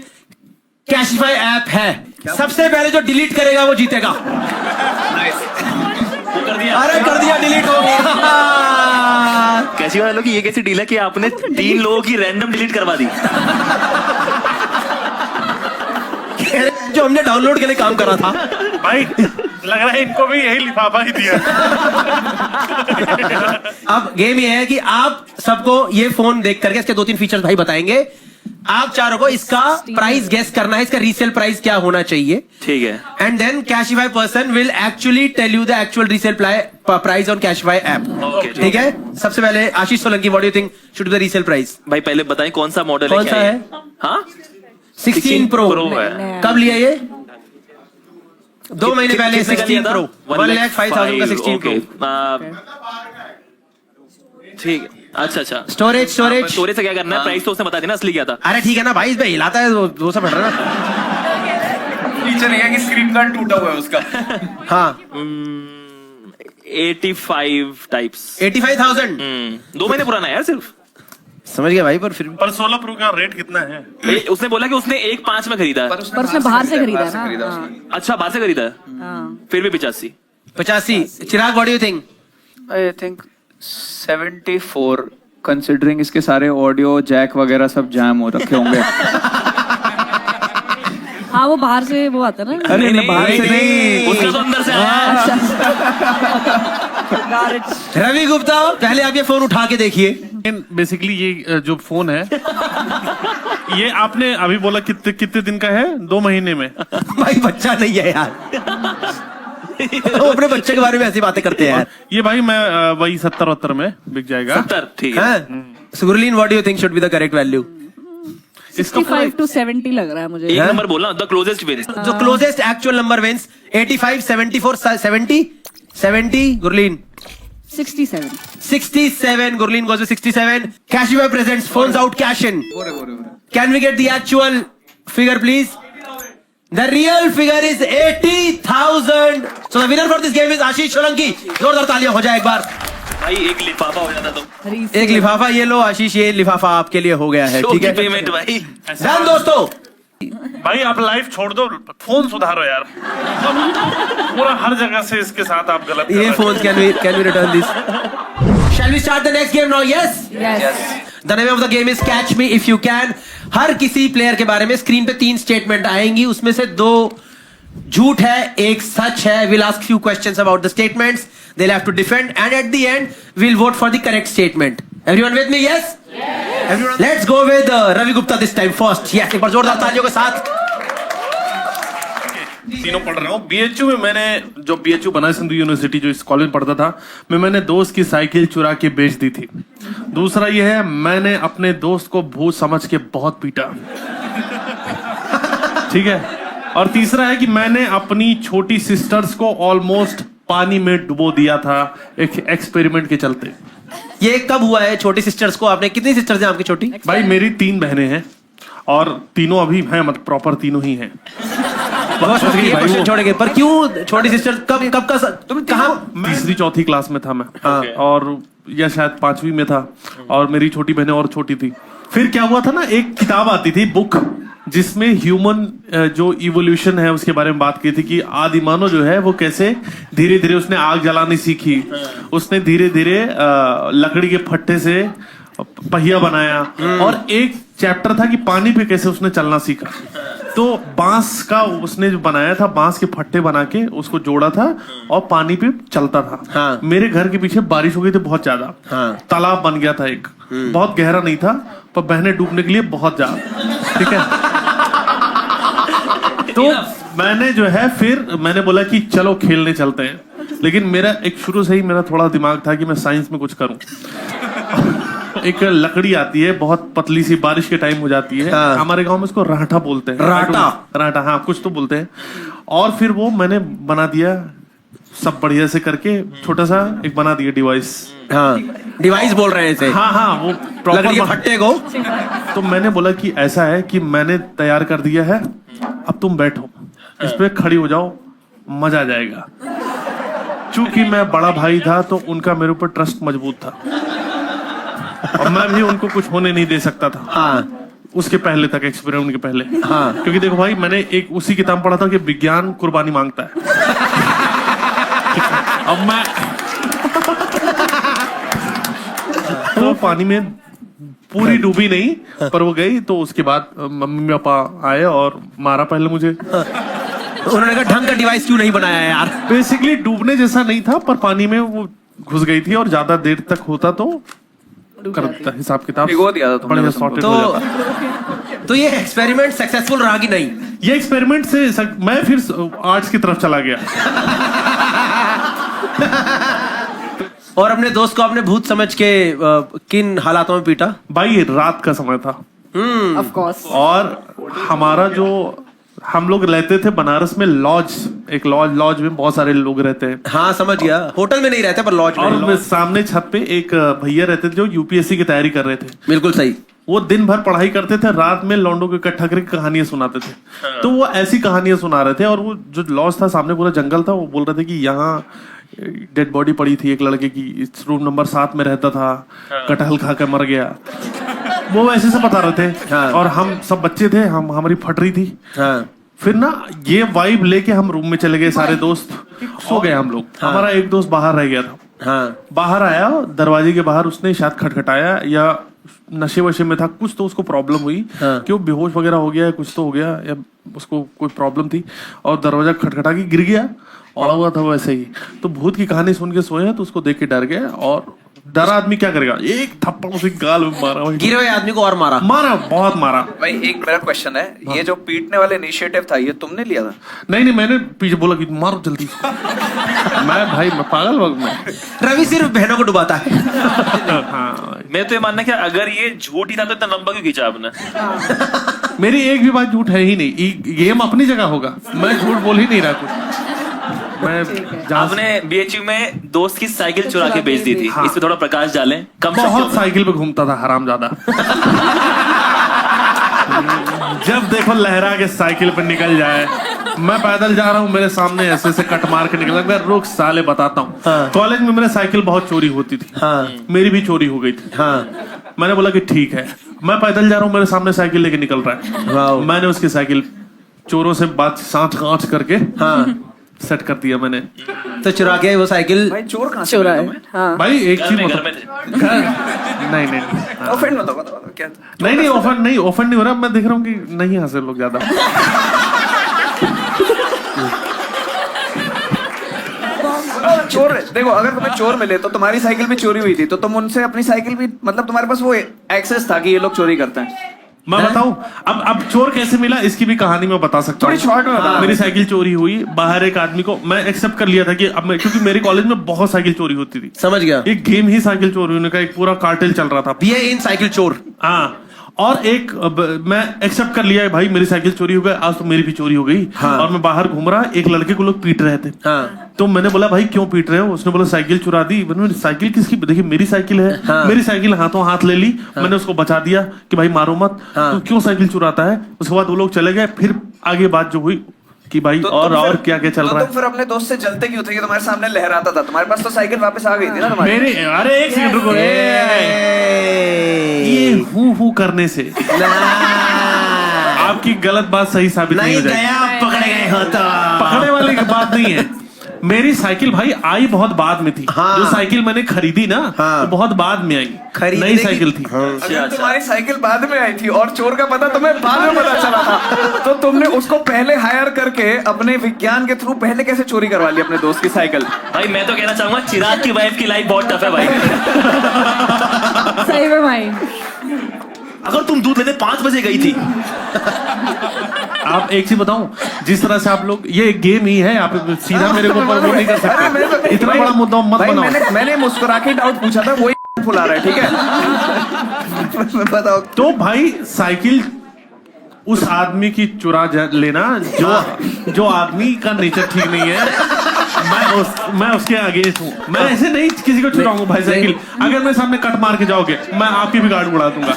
कैशिफाई ऐप है? सबसे पहले जो डिलीट करेगा वो जीतेगा। कर दिया, अरे कर दिया, डिलीट हो गया। कैसी वालों की ये कैसी डील है कि आपने 3 लोगों की रैंडम डिलीट करवा दी? जो हमने डाउनलोड के लिए काम करा था भाई, लग रहा है इनको भी यही लिफाफा ही दिया। अब गेम ये है कि आप सबको ये फोन देख करके इसके 2-3 फीचर्स भाई बताएंगे, आप चारों को इसका प्राइस गेस करना है, इसका रीसेल प्राइस क्या होना चाहिए। ठीक है। And then Cashify person will actually tell you the actual resale price on Cashify app. ठीक है, सबसे पहले Ashish Solanki, what do you think should be the resale price? भाई पहले बताएं कौन सा मॉडल है, कौन सा है? हाँ 16 प्रो है। कब लिया ये? 2 महीने पहले 16 प्रो, 1,05,000 का 16 प्रो। ठीक है, अच्छा। स्टोरेज स्टोरेज से क्या करना है? प्राइस तो उसने बता दी ना, असली क्या था? अरे ठीक है ना भाई, इस पे हिलाता है वो सब हट रहा है ना। फीचर ये है कि स्क्रीन गार्ड टूटा हुआ है उसका। हाँ 85 टाइप्स। 85,000 2 महीने पुराना है यार सिर्फ। समझ गया भाई, पर फिर पर 16 प्रो का रेट कितना है? उसने बोला कि उसने 1.5 में खरीदा है। पर उसने बाहर से खरीदा ना। अच्छा, बाहर से खरीदा है, फिर भी 85। 85। Chirag, what do you think? I think 74, considering इसके सारे ऑडियो जैक वगैरह सब जैम हो रखे होंगे। हाँ वो बाहर से वो आता है ना। अरे नहीं, बाहर से नहीं, उसका तो अंदर से आया। रवि गुप्ता, पहले आप ये फोन उठा के देखिए। बेसिकली ये जो फोन है, ये आपने अभी बोला कितने दिन का है? 2 महीने में। भाई बच्चा नहीं है यार। वो अपने बच्चे के बारे में ऐसी बातें करते हैं यार। ये भाई मैं वही 70-72 में बिक जाएगा। 70, ठीक है। Sugurleen, what do you think should be the correct value? 65 to 70 लग रहा है मुझे। एक नंबर बोलना, द क्लोजेस्ट विंस। जो closest actual number wins. 85, 74, 70 Gurleen 67। 67 Gurleen goes with 67. Cashify presents phones out cash in. Can we get the actual figure please? The real figure is 80,000. So the winner for this game is Ashish Solanki. जोरदार तालियां हो जाए एक बार। भाई एक लिफाफा हो जाता तो। एक लिफाफा, ये लो आशीष, ये लिफाफा आपके लिए हो गया है। ठीक है, पेमेंट भाई। डन दोस्तों। भाई आप लाइफ छोड़ दो, फोन सुधारो यार। पूरा हर जगह से इसके साथ आप गलत कर रहे ये हो। phones, can we return this? Shall we start the next game now? Yes. The name of the game is Catch Me If You Can. हर किसी प्लेयर के बारे में स्क्रीन पे 3 स्टेटमेंट आएंगी, उसमें से 2 झूठ है, 1 सच है। We'll ask few questions about the statements. They'll have to defend, and at the end, we'll vote for the correct statement. Everyone with me? Yes. Everyone. Let's go with Ravi Gupta this time first. Yes, एक बार जोरदार तालियों के साथ। तीनों पढ़ रहा हूँ। बीएचयू में मैंने जो बीएचयू बना सिंधु यूनिवर्सिटी जो इस कॉलेज में पढ़ता था, मैंने दोस्त की साइकिल चुरा के बेच दी थी। दूसरा ये है, मैंने अपने दोस्त को भूत समझ के बहुत पीटा। ठीक है। और तीसरा है कि मैंने अपनी छोटी सिस्टर्स को ऑलमोस्ट पानी में डुबो दिया था एक एक्सपेरिमेंट के चलते। ये कब हुआ है? छोटी सिस्टर्स को आपने, कितनी सिस्टर्स हैं आपकी छोटी? भाई मेरी 3 बहनें हैं और तीनों अभी हैं, मतलब प्रॉपर तीनों ही हैं। क्वेश्चन छोड़ेंगे, पर क्यों छोटी सिस्टर? कब का तुम कहाँ? तीसरी चौथी क्लास में था मैं। हाँ। और या शायद 5वीं में था, और मेरी छोटी बहनें और छोटी थी। फिर क्या हुआ था ना, एक किताब आती थी बुक, जिसमें ह्यूमन जो इवोल्यूशन है उसके बारे में बात की थी कि आदिमानव जो है वो कैसे धीरे धीरे उसने आग जलानी सीखी, उसने धीरे धीरे लकड़ी के फट्टे से पहिया बनाया, और एक चैप्टर था कि पानी पे कैसे उसने चलना सीखा। तो बांस का उसने जो बनाया था, बांस के फट्टे बना के उसको जोड़ा था और पानी पे चलता था। हाँ। मेरे मेरे घर के पीछे बारिश हो गई थी बहुत ज्यादा। हाँ। तालाब बन गया था एक, बहुत गहरा नहीं था, पर बहनें डूबने के लिए बहुत ज्यादा। ठीक है। तो मैंने जो है, फिर मैंने बोला कि चलो खेलने चलते हैं, लेकिन मेरा एक शुरू से ही मेरा थोड़ा दिमाग था कि मैं साइंस में कुछ करूं। एक लकड़ी आती है बहुत पतली सी, बारिश के टाइम हो जाती है। हाँ। हमारे गांव में उसको राठा बोलते हैं। राठा, हाँ कुछ तो बोलते हैं। और फिर वो मैंने बना दिया सब बढ़िया से करके, छोटा सा एक बना दिया डिवाइस। हाँ, डिवाइस बोल रहे हैं इसे। हाँ हाँ, वो लकड़ी के फट्टे को। तो मैंने बोला कि ऐसा है कि मैंने तैयार कर दिया है, अब तुम बैठो इस पे, खड़ी हो जाओ, मजा आ जाएगा। चूंकि मैं बड़ा भाई था तो उनका मेरे ऊपर ट्रस्ट मजबूत था, और मैं भी उनको कुछ होने नहीं दे सकता था। हाँ। उसके पहले तक, एक्सपेरिमेंट के पहले। हाँ। क्योंकि देखो भाई, मैंने एक उसी किताब पढ़ा था कि विज्ञान कुर्बानी मांगता है। अब मैं तो पानी में पूरी डूबी नहीं, पर वो गई। तो उसके बाद मम्मी पापा आए और मारा पहले मुझे। उन्होंने कहा ढंग का डिवाइस क्यों नहीं बनाया है यार? बेसिकली डूबने जैसा नहीं था, पर पानी में वो घुस गई थी, और ज्यादा देर तक होता तो करता हिसाब किताब भिगो दिया था तुमने बढ़िया बस sorted हो जाता। तो ये एक्सपेरिमेंट सक्सेसफुल रहा कि नहीं? ये एक्सपेरिमेंट से मैं फिर आर्ट्स की तरफ चला गया। और अपने दोस्त को आपने भूत समझ के किन हालातों में पीटा? भाई रात का समय था, ऑफ कोर्स। और हमारा जो हम लोग रहते थे बनारस में, लॉज, एक लॉज में बहुत सारे लोग रहते हैं। हाँ समझ गया, होटल में नहीं रहते पर लॉज में। और सामने छत पे एक भैया रहते थे जो यूपीएससी की तैयारी कर रहे थे। बिल्कुल सही। वो दिन भर पढ़ाई करते थे, रात में लौंडों को इकट्ठा करके कहानियां सुनाते थे। तो वो ऐसी कहानियां सुना रहे थे, और वो जो लॉज था सामने पूरा जंगल था, वो बोल रहे थे कि यहाँ डेड बॉडी पड़ी थी एक लड़के की, इस रूम नंबर 7 में रहता था, कटहल खा के मर गया। वो वैसे से बता रहे थे। हाँ। और हम सब बच्चे थे, हमारी फट रही थी। हाँ। फिर ना ये वाइब लेके हम रूम में चले गए, सारे दोस्त सो गए हम लोग। हाँ। हमारा एक दोस्त बाहर रह गया था। हाँ। बाहर आया, दरवाजे के बाहर उसने शायद खटखटाया, या नशे वशे में था कुछ, तो उसको प्रॉब्लम हुई। हाँ। कि वो बेहोश वगैरह हो गया, कुछ तो हो गया, या उसको कोई प्रॉब्लम थी, और दरवाजा खटखटा के गिर गया, और हुआ था वैसे ही। तो भूत की कहानी सुन के सोए, तो उसको देख के डर गया, और डरा आदमी क्या करेगा, एक थप्पड़ उसे गाल में मारा, गिरे हुए आदमी को और मारा। बहुत मारा। भाई एक मेरा क्वेश्चन है, ये जो पीटने वाले इनिशिएटिव था, ये तुमने लिया था? नहीं, मैंने पीछे बोला कि मारो जल्दी। मैं पागल वक्त में। रवि सिर्फ बहनों को डुबाता है। हाँ, मैं तो ये मानना कि अगर ये झूठ ही था तो इतना लंबा क्यों खींचा आपने? मेरी एक भी बात झूठ है ही नहीं। गेम अपनी जगह होगा, मैं झूठ बोल ही नहीं रहा कुछ। आपने बीएचयू में दोस्त की साइकिल चुरा के बेच दी थी। हाँ। इस पे थोड़ा प्रकाश डालें। कम बहुत साइकिल पे घूमता था हरामजादा। जब देखो लहरा के साइकिल पे निकल जाए, मैं पैदल जा रहा हूँ, मेरे सामने ऐसे से कट मार के निकला, मैं रुक साले बताता हूँ। हाँ। कॉलेज में मेरे साइकिल बहुत चोरी होती थी। हाँ। मेरी भी चोरी हो गई थी। हाँ। मैंने बोला कि ठीक है, मैं पैदल जा रहा हूँ, मेरे सामने साइकिल लेके निकल रहा है। वाओ। मैंने उसकी साइकिल चोरों से बात सांठ करके हाँ। सेट कर दिया मैंने। तो चुरा के वो साइकिल। भाई चोर कहाँ से चुरा मिला है। तुम्हें? हाँ। भाई एक चीज घर बताओ। में नहीं ऑफेंड मत हो, बताओ क्या? नहीं ऑफेंड नहीं हो रहा। मैं देख रहा हूँ कि नहीं हंसे लोग ज्यादा। चोर देखो, अगर तुम्हें चोर मिले तो तुम्हारी साइकिल भी चोरी हुई थी, तो तुम उनसे अपनी साइकिल भी, मतलब तुम्हारे पास वो एक्सेस था कि ये लोग चोरी करते हैं। मैं बताऊं अब चोर कैसे मिला इसकी भी कहानी मैं बता सकता हूँ। थोड़ी शॉर्ट में बता। मेरी साइकिल चोरी हुई, बाहर एक आदमी को मैं एक्सेप्ट कर लिया था कि अब मैं, क्योंकि मेरे कॉलेज में बहुत साइकिल चोरी होती थी। समझ गया। एक गेम ही साइकिल चोरी होने का एक पूरा कार्टेल चल रहा था। बीए इन साइकिल चोर। हाँ, और एक मैं एक्सेप्ट कर लिया है भाई मेरी साइकिल चोरी हो गई, आज तो मेरी भी चोरी हो गई। हाँ। और मैं बाहर घूम रहा, एक लड़के को लोग पीट रहे थे। हाँ। तो मैंने बोला भाई क्यों पीट रहे हो? उसने बोला साइकिल चुरा दी। मैंने साइकिल किसकी? देखिए मेरी साइकिल है। हाँ। मेरी साइकिल हाथों हाथ ले ली। मैंने उसको बचा दिया कि भाई मारो मत। हाँ। तो क्यों साइकिल चुराता है? उसके बाद वो लोग चले गए। फिर आगे बात जो हुई कि भाई और क्या क्या चल रहा है। तुम फिर अपने दोस्त से जलते क्यों थे कि तुम्हारे सामने लहराता था? तुम्हारे पास तो साइकिल वापस आ गई थी ना तुम्हारी। मेरे अरे एक सेकंड रुको। ये हूँ करने से आपकी गलत बात सही साबित नहीं हो जाएगी। गया पकड़े गए हो तो पकड़ने वाली की बात नहीं है। मेरी साइकिल भाई आई बहुत बाद में थी। हाँ। जो साइकिल मैंने खरीदी ना वो बहुत बाद में आई। खरीदने नई की- साइकिल थी। अगर तुम्हारी साइकिल बाद में आई थी और चोर का पता तुम्हें बाद में पता चला था, तो तुमने उसको पहले हायर करके अपने विज्ञान के थ्रू पहले कैसे चोरी करवा ली अपने दोस्त की साइकिल? भाई मैं तो कहना चाहूंगा चिराग की वाइफ की लाइफ बहुत टफ है भाई। सही में भाई। अगर तुम दूध लेने 5 बजे गई थी। आप एक चीज बताऊं, जिस तरह से आप लोग ये गेम ही है, आप सीधा मेरे को ऊपर वो नहीं कर अरे मैं सकते। तो- इतना भाई- बड़ा मुद्दा मत भाई बनाओ। मैंने मुस्कुरा के डाउट पूछा था, वही फुला रहा है। ठीक है बताओ। तो भाई साइकिल उस आदमी की चुरा लेना जो आदमी का नेचर ठीक नहीं है। मैं उसके अगेंस्ट हूँ। मैं ऐसे नहीं किसी को चुराऊंगा भाई साइकिल। अगर मेरे सामने कट मार के जाओगे मैं आपकी भी गाड़ी उड़ा दूंगा।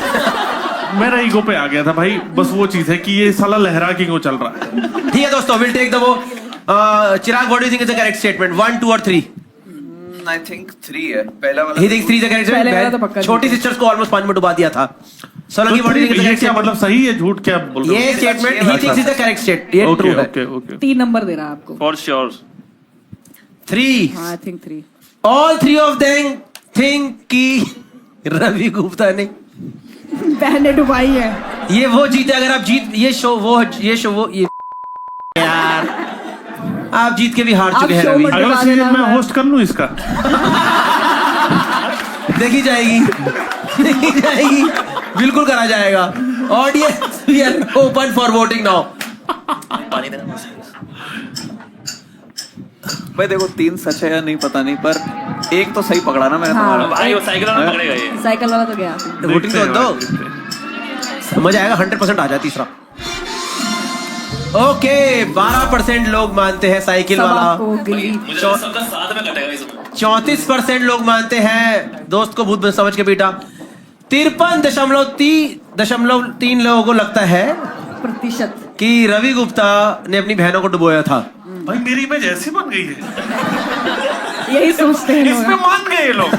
मेरा ईगो पे आ गया था भाई। बस वो चीज है कि ये साला लहरा के क्यों चल रहा है। ठीक है दोस्तों, विल टेक द वो Chirag what do you think is the correct statement? 1 2 और 3? आई थिंक 3 है पहला वाला। He thinks 3 is the correct पहले वाला तो स्टेटमेंट। पक्का छोटी सिस्टर्स को ऑलमोस्ट पानी में डुबा दिया था। Solanki what do you think is the ये करेक्ट क्या स्टेटमेंट? मतलब सही है झूठ क्या बोल रहे ये statement he thinks is the correct state, ये हो? ट्रू है। ओके ओके 3 नंबर दे रहा है आपको। फॉर श्योर 3 हाँ, I think 3। All 3 of them think कि रवि गुप्ता ने बहने डुबाई है। ये वो जीते। अगर आप जीत ये शो वो यार आप जीत के भी हार आप चुके हैं शो रवि। मत- अगला डुबा सीजन देना मैं है। होस्ट कर लूं इसका। देखी जाएगी देखी जाएगी, बिल्कुल करा जाएगा। Audience we are open for voting now. पानी देना। भाई देखो 3 सच है या नहीं पता नहीं, पर एक तो सही पकड़ा ना मैंने हाँ। तुम्हारा। भाई वो साइकिल वाला पकड़ेगा ये। साइकिल वाला तो गया। वोटिंग तो दो, समझ आएगा। 100% आ जाए तीसरा। ओके 12% लोग मानते हैं साइकिल सब वाला। आपको गिली। मुझे लगता है सबका साथ में कटेगा इसमें। 34% लोग मानते हैं दोस्त को भूत समझ के पीटा। 53.3 लोगों को लगता है प्रतिशत। कि रवि गुप्ता ने अपनी बहनों को डुबोया था। भाई मेरी इमेज ऐसी बन गई है। यही सोचते हैं इसमें लोग। मान गए ये लोग।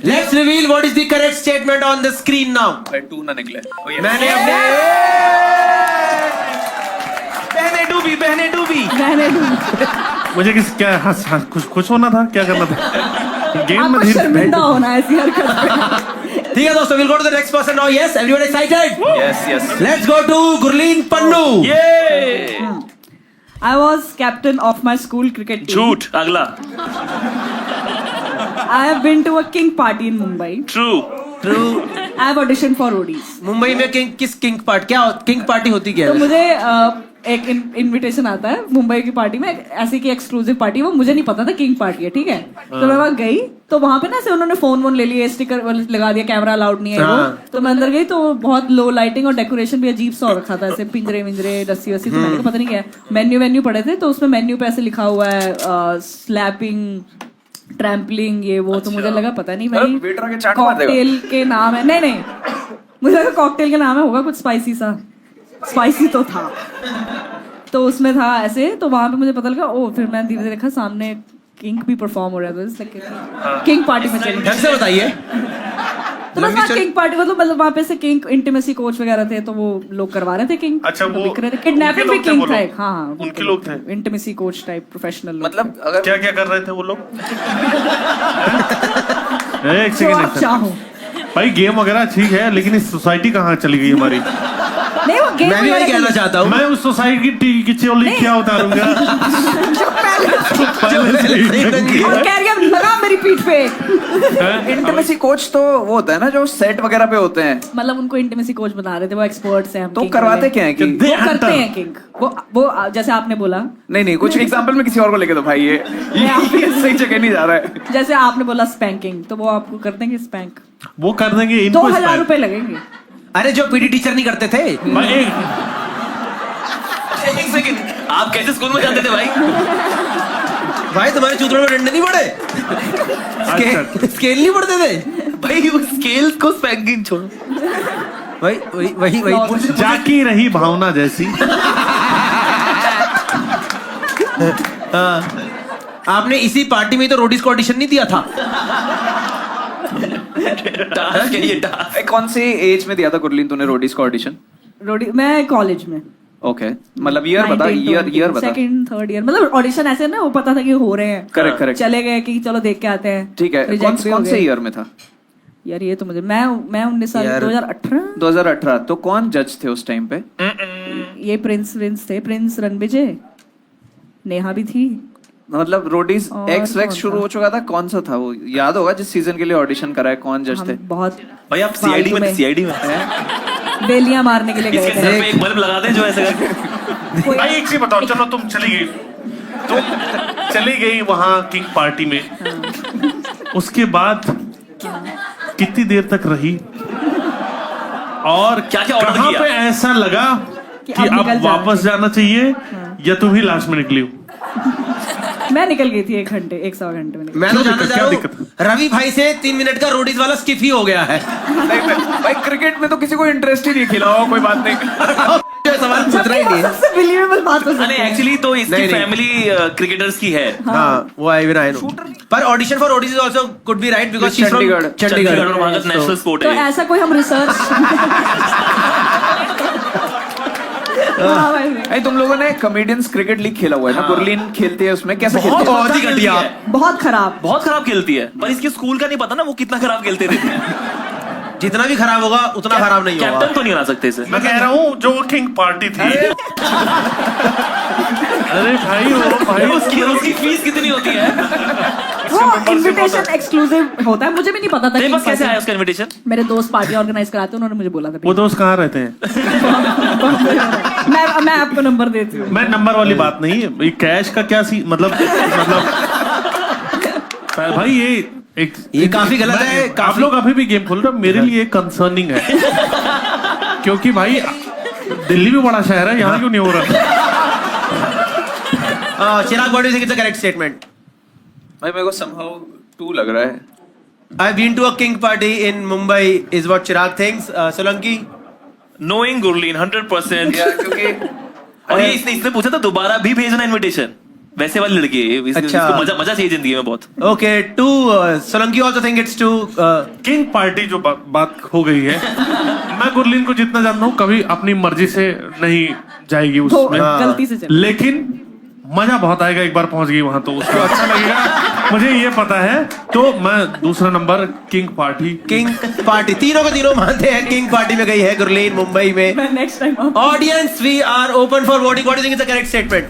Let's reveal what is the correct statement on the screen now. भाई 2 ना निकले। मैंने अपने बहने डूबी बहने डुबाई। मुझे क्या खुश होना था? क्या करना था? गेम में आपको शर्मिंदा होना है ऐसी हरकत पे। ठीक है दोस्तों, will go to the next person now. Yes everyone excited? Yes yes. Let's go to Gurleen Pannu. I was captain of my school cricket team. झूठ। अगला I have been to a king party in Mumbai. True. True. I have auditioned for ODs. Mumbai में king party होती क्या तो है? मुझे एक invitation आता है मुंबई की पार्टी में, ऐसे की एक्सक्लूसिव पार्टी। वो मुझे नहीं पता था किंग पार्टी है, ठीक है। तो मैं वहां गई, तो वहां पे ना ऐसे उन्होंने फोन ले लिए, स्टिकर लगा दिया, कैमरा अलाउड नहीं है वो। तो मैं अंदर गई तो बहुत लो लाइटिंग और डेकोरेशन भी अजीब सा हो रखा था, ऐसे पिंजरे विंजरे रस्सी वस्सी। तो मैंने कहा पता नहीं क्या है। मेन्यू पड़े थे, तो उसमें मेन्यू पे ऐसे लिखा हुआ है स्लैपिंग, ट्रैम्पलिंग, ये वो। तो मुझे लगा पता नहीं भाई वेटर के चाट मार देगा। कॉकटेल के नाम है। नहीं मुझे लगा कॉकटेल के नाम है, होगा कुछ स्पाइसी सा। स्पाइसी तो था, तो उसमें था ऐसे। तो वहां पे मुझे पता लगा। ओ फिर मैंने धीरे धीरे देखा सामने किंग भी परफॉर्म हो रहा था। किंग पार्टी में चली। ढंग से बताइए। तो बस वहाँ किंग पार्टी मतलब वहाँ पे से किंग इंटीमेसी कोच वगैरह थे, तो वो लोग करवा रहे थे किंग। अच्छा, वो बिक रहे थे। किडनैपिंग भी किंग था एक। हाँ उनके लोग थे। Intimacy coach type professional. मतलब अगर क्या क्या कर रहे थे वो लोग? एक जो आप सेकंड चाहो। भाई गेम वगैरह ठीक है, लेकिन इस सोसाइटी कहाँ चली गई हमारी? नहीं वो गेम मैं भी वही कहना चाहता हूँ। मैं उस सोसाइटी की चोली क्या उतारूंगा? और कह रही है लगा मेरी पीठ पे। इंटीमेसी कोच तो वो होता है ना जो सेट वगैरह पे होते हैं, मतलब उनको इंटीमेसी कोच बना रहे थे, वो एक्सपर्ट्स हैं हम तो kink करवाते वाले। क्या है कि वो करते हैं किंग, वो जैसे आपने बोला, नहीं कुछ एग्जांपल में किसी और को लेके दो भाई, ये सही जगह नहीं जा रहा है। जैसे आपने बोला स्पैंकिंग, तो वो आपको कर देंगे स्पैंक, वो कर देंगे इनको 2000 रुपए लगेंगे। अरे जो पीटी टीचर नहीं करते थे, एक सेकंड, आप कैसे स्कूल में जाते थे भाई? भाई तुम्हारे चूतड़ों में डंडे नहीं पड़े? स्केल नहीं पड़ते थे भाई वो स्केल को स्पैंकिंग छोड़ो। वही जाकी रही भावना जैसी। आपने इसी पार्टी में तो रोडीज को ऑडिशन नहीं दिया था? टास्क है ये टास्क। कौन सी एज में दिया था गुरलीन तूने रोडीज का ऑडिशन? मैं कॉलेज में, ओके, मतलब ईयर बता, ईयर बता। सेकंड थर्ड ईयर, मतलब ऑडिशन ऐसे ना, वो पता था कि हो रहे हैं, करेक्ट चले गए कि चलो देख के आते हैं। ठीक है, कौन से ईयर में था यार? ये तो मुझे, मैं 19 साल, 2018। तो कौन जज थे उस टाइम पे? ये प्रिंस थे, प्रिंस रणविजय, नेहा भी थी। मतलब रोडीज और एक्स कौन शुरू था? हो चुका था, कौन सा था वो? याद होगा जिस सीजन के लिए ऑडिशन करा है, कौन जज थे? हम बहुत भाई आप सीआईडी में बेलियां मारने के लिए इसके गए सर थे। पे एक बल्ब लगा दें जो ऐसे करके। भाई एक चीज बताओ, चलो तुम चली गई, तुम चली गई वहां किंग पार्टी में, उसके बाद कितनी देर तक रही और क्या-क्या ऑर्डर कहाँ किया? पे ऐसा लगा कि कि अब अब निकल वापस जाना चाहिए या तुम ही लास्ट में निकली हो? मैं निकल गई थी 1 घंटे 1-1.25 घंटे में। मैं तो जानना चाह रहा दिक्कत हूँ, रवि भाई से 3 मिनट का रोडीज वाला स्किप ही हो गया है। भाई क्रिकेट में तो किसी को इंटरेस्ट ही नहीं, खिलाओ कोई बात नहीं। सवाल पूछ रहा ही नहीं है। सबसे बिलीवेबल बात हो सकती अरे है। एक्चुअली तो इसकी नहीं। फैमिली क्रिकेटर्स की है। हाँ, वो आई विल आई नो। पर audition for Roadies also could be right because she is from Chandigarh. Chandigarh और वहाँ का नेशनल स्पोर्ट तो है। ऐसा कोई हम रिसर्च नहीं, तुम लोगों ने कॉमेडियंस क्रिकेट लीग खेला हुआ है ना? गुरलीन खेलती है उसमें, कैसे खेलती है? बहुत ही घटिया। बहुत खराब। बहुत खराब खेलती है, पर इसके स्कूल का नहीं पता ना वो कितना खराब खेलते थे। जितना भी खराब होगा उतना खराब नहीं होगा। कैप्टन तो नहीं बना सकते इसे। मैं कह रहा हूँ जो वो किंग पार्टी थी। अरे भाई वो भाई उसकी फीस कितनी होती है? वो इनविटेशन एक्सक्लूसिव होता है, मुझे भी नहीं पता था। तेरे कि पास कैसे आया उसका इनविटेशन? मेरे दोस्त पार्टी ऑर्गेनाइज कराते, उन्होंने मुझे बोला था। वो दोस्त कहाँ रहते हैं? मैं आपको नंबर देती हूँ। मैं नंबर वाली बात नहीं, ये कैश का क्या सी मतलब भाई ये काफी गलत है। आप लोग अभी भी गेम खेल रहे हो, मेरे लिए कंसर्निंग है। क्योंकि भाई दिल्ली भी बड़ा शहर है, यहाँ क्यों नहीं हो रहा? Chirag, what do you think is the correct statement? भाई मेरे को somehow 2 लग रहा है। I've been to a king party in Mumbai is what Chirag thinks. Solanki? Knowing Gurleen 100%। क्योंकि और ये इसने पूछा था दोबारा भी भेजना इनविटेशन, वैसे वाली लड़की है। अच्छा। इसको मजा चाहिए जिंदगी में बहुत। Okay, to Solanki also think it's to king party जो बात हो गई है, मैं गुरलीन को जितना जानता हूँ कभी अपनी मर्जी से नहीं जाएगी तो उसमें, गलती से चल। लेकिन मजा बहुत आएगा। एक बार पहुंच गई वहां तो उसको अच्छा लगेगा, मुझे ये पता है। तो मैं दूसरा number king party. King party, तीनों के तीनों मानते हैं किंग पार्टी में गई है गुरलीन मुंबई में। मैं next time audience we are open for voting. What do you think is the correct statement?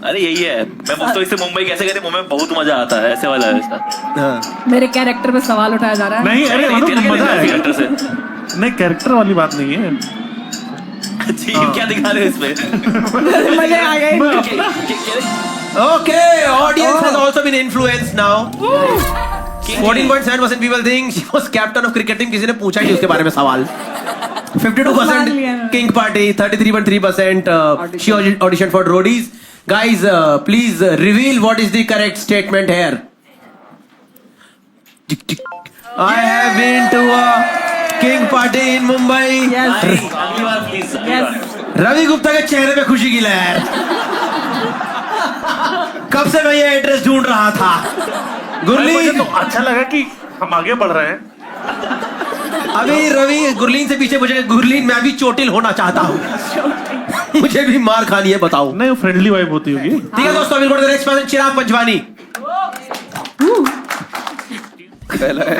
अरे यही है, मैं पूछता हूँ इससे मुंबई कैसे गए थे, मुंबई में बहुत मजा आता है, ऐसे वाला है इसका। मेरे कैरेक्टर पे सवाल उठाया जा रहा है। नहीं, अरे तेरा क्या मजा दिखा रहे हो आएगा। कैरेक्टर से? नहीं, कैरेक्टर वाली बात नहीं है। जी क्या दिखा रहे हो इसमें? मजे आ गए। Okay, audience has also been influenced now. 14.7% people think she was captain of cricket team. किसी ने पूछा ही नहीं उसके बारे में सवाल। 52% King Party, 33.3% she auditioned for roadies. Guys, please reveal what is the correct statement here. I have been to a King Party in Mumbai. Yes. अगली बार please. Yes. Ravi Gupta के चेहरे पे खुशी की लहर। कब से मैं ये एड्रेस ढूंढ रहा था। मुझे गुरलीन, तो अच्छा लगा कि हम आगे बढ़ रहे हैं। अभी रवि गुरलीन से पीछे मुझे, गुरलीन मैं भी चोटिल होना चाहता हूँ। मुझे भी मार खानी है, बताओ। नहीं, वो फ्रेंडली वाइब होती होगी। ठीक है दोस्तों, अभी नेक्स्ट पर्सन चिराग पंचवानी। पहला है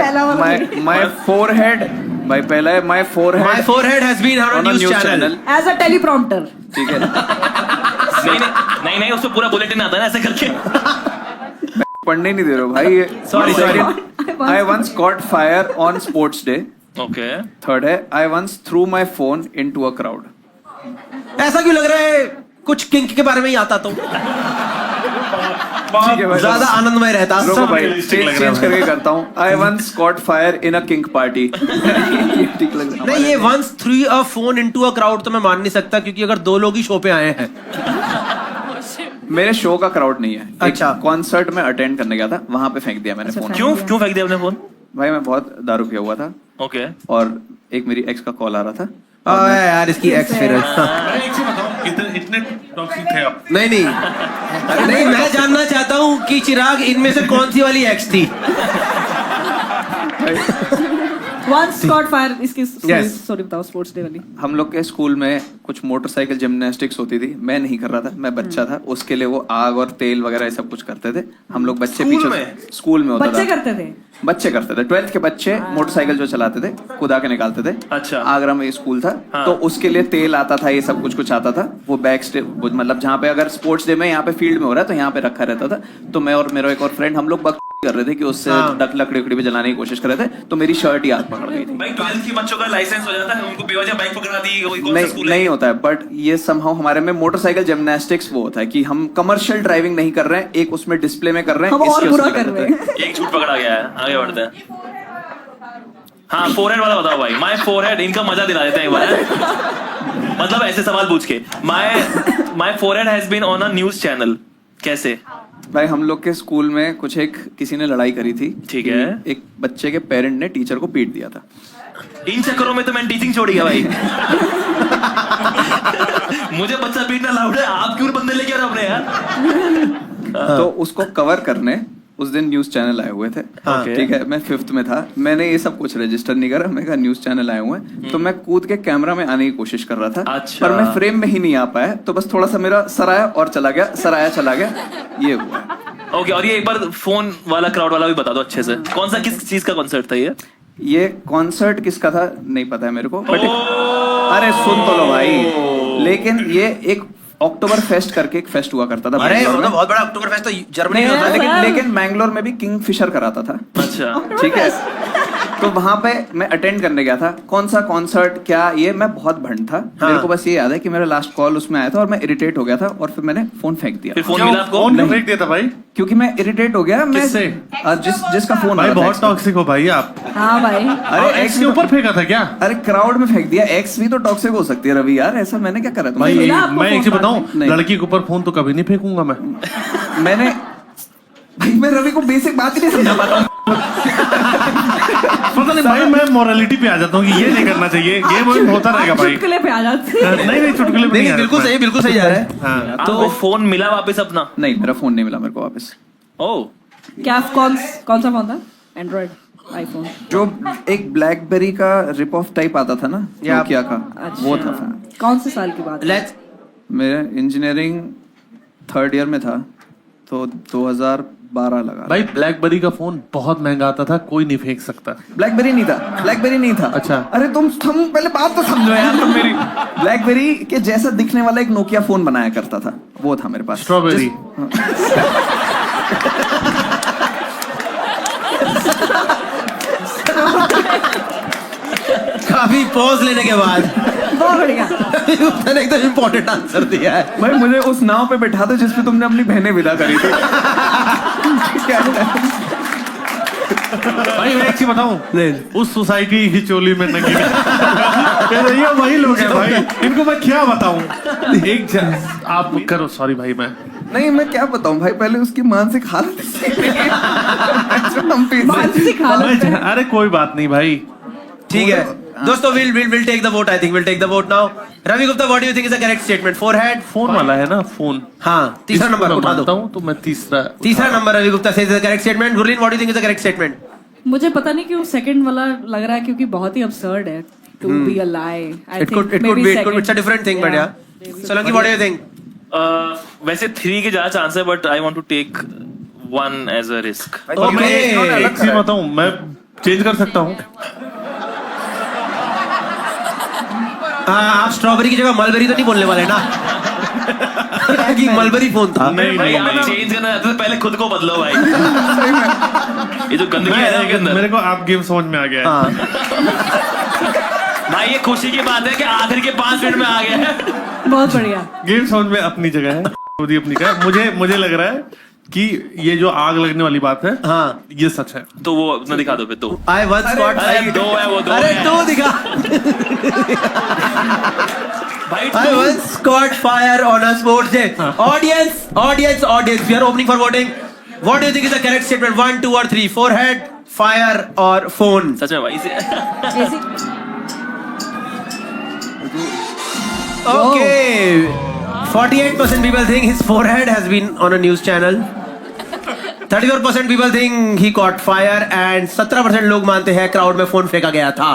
my forehead। भाई पहला है my forehead। My forehead has been on a news channel. As a teleprompter. ठीक है। नहीं उसको पूरा बुलेटिन आता है ना ऐसे करके। पढ़ने नहीं दे रहे हो भाई। Sorry. I once caught fire on sports day. Okay third है I once threw my phone into a crowd. ऐसा क्यों लग रहा है कुछ किंक के बारे में ही आता तो ठीक है भाई, ज्यादा आनंदमय रहता। रुको भाई, realistic लग रहा है चेंज करके करता हूँ। I once caught fire in a kink party. ये ठीक लग रहा है। नहीं, ये once threw a phone into a crowd तो मैं मान नहीं सकता, क्योंकि अगर दो लोग ही शो पे आए हैं। मेरे शो का क्राउड नहीं है। अच्छा। कॉन्सर्ट में अटेंड करने गया था, वहां पे फेंक दिया मैंने फोन। क्यों फेंक दिया आपने फोन? भाई मैं बहुत दारू पिया हुआ था ओके और एक मेरी एक्स का कॉल आ रहा था। अरे यार इसकी एक्स फिर अरे एक चीज बताओ, इतने टॉक्सिक थे आप? नहीं नहीं, मैं जानना चाहता हूँ कि चिराग इनमें से कौन सी वाली एक्स थी? Once caught fire इसकी Yes. स्टोरी बताओ, स्पोर्ट्स डे वाली। हम लोग के स्कूल में कुछ मोटरसाइकिल जिम्नास्टिक्स होती थी, मैं नहीं कर रहा था, मैं बच्चा था। उसके लिए वो आग और तेल वगैरह ये सब कुछ करते थे हम लोग बच्चे। स्कूल पीछे में? स्कूल में होता बच्चे था, करते थे। बच्चे करते थे। 12th के बच्चे मोटरसाइकिल जो चलाते थे, कुदा के निकालते थे। अच्छा। आगरा में स्कूल था, हाँ। तो उसके लिए तेल आता था, ये सब कुछ आता था। वो बैक स्टेज, मतलब जहाँ पे अगर स्पोर्ट्स डे में यहाँ पे फील्ड में हो रहा है तो यहाँ पे रखा रहता था। तो मैं और मेरा एक और फ्रेंड, हम लोग कर रहे थे कि उससे लकड़ी उकड़ी पे जलाने की कोशिश कर रहे थे, तो मेरी शर्ट ही आग पकड़ गई थी। भाई 12th के बच्चों का लाइसेंस हो जाता है, उनको बेवजह बाइक पकड़ा दी, कोई कौन सा नहीं स्कूल है? नहीं होता है, बट ये समहाउ हमारे में मोटरसाइकिल जिम्नास्टिक्स वो होता है कि हम कमर्शियल ड्राइविंग नहीं कर रहे हैं, एक उसमें डिस्प्ले में कर रहे हैं। हम और इसके बुरा उसमें कर रहे हैं। एक झूठ पकड़ा गया है, आगे बढ़ते हैं। हाँ, फोरहेड वाला बताओ भाई। माय फोरहेड, इनका मजा दिला देते हैं एक बार। मतलब ऐसे सवाल पूछ के, my forehead has been on a news channel. कैसे? भाई हम लोग के स्कूल में कुछ किसी ने लड़ाई करी थी। ठीक है। एक बच्चे के पेरेंट ने टीचर को पीट दिया था। इन चक्करों में तो मैंने टीचिंग छोड़ी है भाई। मुझे बच्चा पीटना लाउड है, आप क्यों बंदे लेके आ रहे हो अपने यार? तो उसको कवर करने उस दिन न्यूज चैनल आए हुए थे। ठीक है, मैं 5th में था, मैंने ये सब कुछ रजिस्टर नहीं करा। मैं कहा न्यूज चैनल आए हुए हैं, तो मैं कूद के कैमरा में आने की कोशिश कर रहा था। अच्छा। पर मैं फ्रेम में ही नहीं आ पाया, तो बस थोड़ा सा मेरा सर आया और चला गया, सर आया चला गया, ये हुआ। ओके, और ये एक बार फोन वाला क्राउड वाला भी बता दो अच्छे से। कौन सा, किस चीज का कॉन्सर्ट था ये कॉन्सर्ट किसका था नहीं पता है मेरे को, बट अरे सुन तो लो भाई। लेकिन ये एक अक्टूबर फेस्ट करके एक फेस्ट हुआ करता था। अरे बैंगलोर वो तो में। बहुत बड़ा अक्टूबर फेस्ट तो जर्मनी में होता है। लेकिन बैंगलोर में भी किंगफिशर कराता था। अच्छा। ठीक है, तो वहां पे मैं अटेंड करने गया था। कौन सा कॉन्सर्ट क्या, ये मैं बहुत भंड था। मेरे को बस ये याद है कि मेरा लास्ट कॉल उसमें आया था और मैं इरिटेट हो गया था और फिर मैंने फोन फेंक दिया। फिर फोन मिला आपको? फोन क्यों फेंक दिया था भाई? क्योंकि मैं इरिटेट हो गया। मैं किससे? जिसका फोन भाई आया था बहुत ex का। टॉक्सिक हो भाई आप। हाँ भाई। अरे एक्स के ऊपर फेंका था क्या? अरे क्राउड में फेंक दिया। एक्स भी तो टॉक्सिक हो सकती है रवि यार, ऐसा मैंने क्या करा था? भाई मिला आपको मैं एक चीज फोन बताऊं, नहीं। लड़की के ऊपर फोन तो कभी नहीं फेंकूंगा मैं। मैंने भाई मैं रवि को बेसिक बात ही नहीं समझा पाता हूँ। पता नहीं भाई, मैं मोरालिटी पे आ जाता हूँ कि ये नहीं करना चाहिए, ये वो होता रहेगा भाई। चुटकुले पे आ जाते हैं। नहीं चुटकुले पे नहीं, नहीं बिल्कुल सही, बिल्कुल सही जा रहा है। हाँ, आपको फोन मिला वापस अपना? नहीं, मेरा फोन नहीं मिला मेरे को वापस। ओह, क्या कौन सा फोन था? Android, iPhone? जो एक ब्लैकबेरी का रिप ऑफ टाइप आता था ना, नोकिया का, वो था फोन। कौन से साल की बात है? लेट्स मेरा इंजीनियरिंग 3rd ईयर में था, तो 2012 लगा। भाई ब्लैकबेरी का फोन बहुत महंगा आता था, कोई नहीं फेंक सकता। ब्लैकबेरी नहीं था, ब्लैकबेरी नहीं था। अच्छा। अरे तुम पहले बात तो समझो यार तुम मेरी। ब्लैकबेरी के जैसा दिखने वाला एक नोकिया फोन बनाया करता था, वो था मेरे पास। स्ट्रॉबेरी। काफी पॉज लेने के बाद बहुत बढ़िया। मैंने एकदम इम्पोर्टेंट आंसर दिया है। भाई मुझे उस नाव पे बैठा दो जिसपे तुमने अपनी बहनें विदा करी थी। क्या भाई मैं एक चीज बताऊं, उस सोसाइटी की चोली में नंगी ये वही लोग हैं भाई, इनको मैं क्या बताऊं। आप करो, सॉरी भाई मैं नहीं, मैं क्या बताऊं भाई, पहले उसकी मानसिक हालत मानसिक हालत पे। अरे कोई बात नहीं भाई। ठीक है दोस्तों, we'll take the vote. I think we'll take the vote now. Ravi Gupta, what do you think is the correct statement? Forehead? Phone वाला है ना, फोन। हाँ, तीसरा नंबर मैं उठा मानता दो। हूं, तो मैं तीसरा number Ravi Gupta says is the correct statement. Gurleen, what do you think is the correct statement? मुझे पता नहीं क्यों सेकंड वाला लग रहा है, क्योंकि बहुत ही absurd है to be a lie. I It could think be. maybe It's a different thing, but yeah. Solanki, what do you think? वैसे 3 के ज्यादा चांस है, but I want to take 1 as a risk. और मैं एक चीज बताऊं, मैं चेंज कर सकता हूं। आप स्ट्रॉबेरी की जगह मलबेरी तो नहीं बोलने वाले ना? कि मलबरी फोन था। नहीं भाई नहीं आप चेंज करना चाहते हो पहले खुद को बदलो भाई। ये जो गंदगी है ना इसके अंदर। मेरे को आप गेम समझ में आ गया है। हाँ भाई ये खुशी की बात है कि आखिर के 5 मिनट में आ गया है। बहुत बढ़िया। गेम समझ में अपनी जगह है, खुद ही अपनी जगह। मुझे लग रहा है कि ये जो आग लगने वाली बात है, हाँ ये सच है। तो वो अपना दिखा दो फिर दो। आई वंस गॉट अरे 2 है वो 2 अरे है। 2 दिखा। भाई I once caught fire on a sports day. Audience, we are opening for voting. What do you think is the correct statement? 1, 2 or 3? Forehead, fire or phone? सच में भाई जैसे Okay. 48% people think his forehead has been on a news channel. 34% people think he caught fire and 17% लोग मानते हैं crowd में phone फेंका गया था।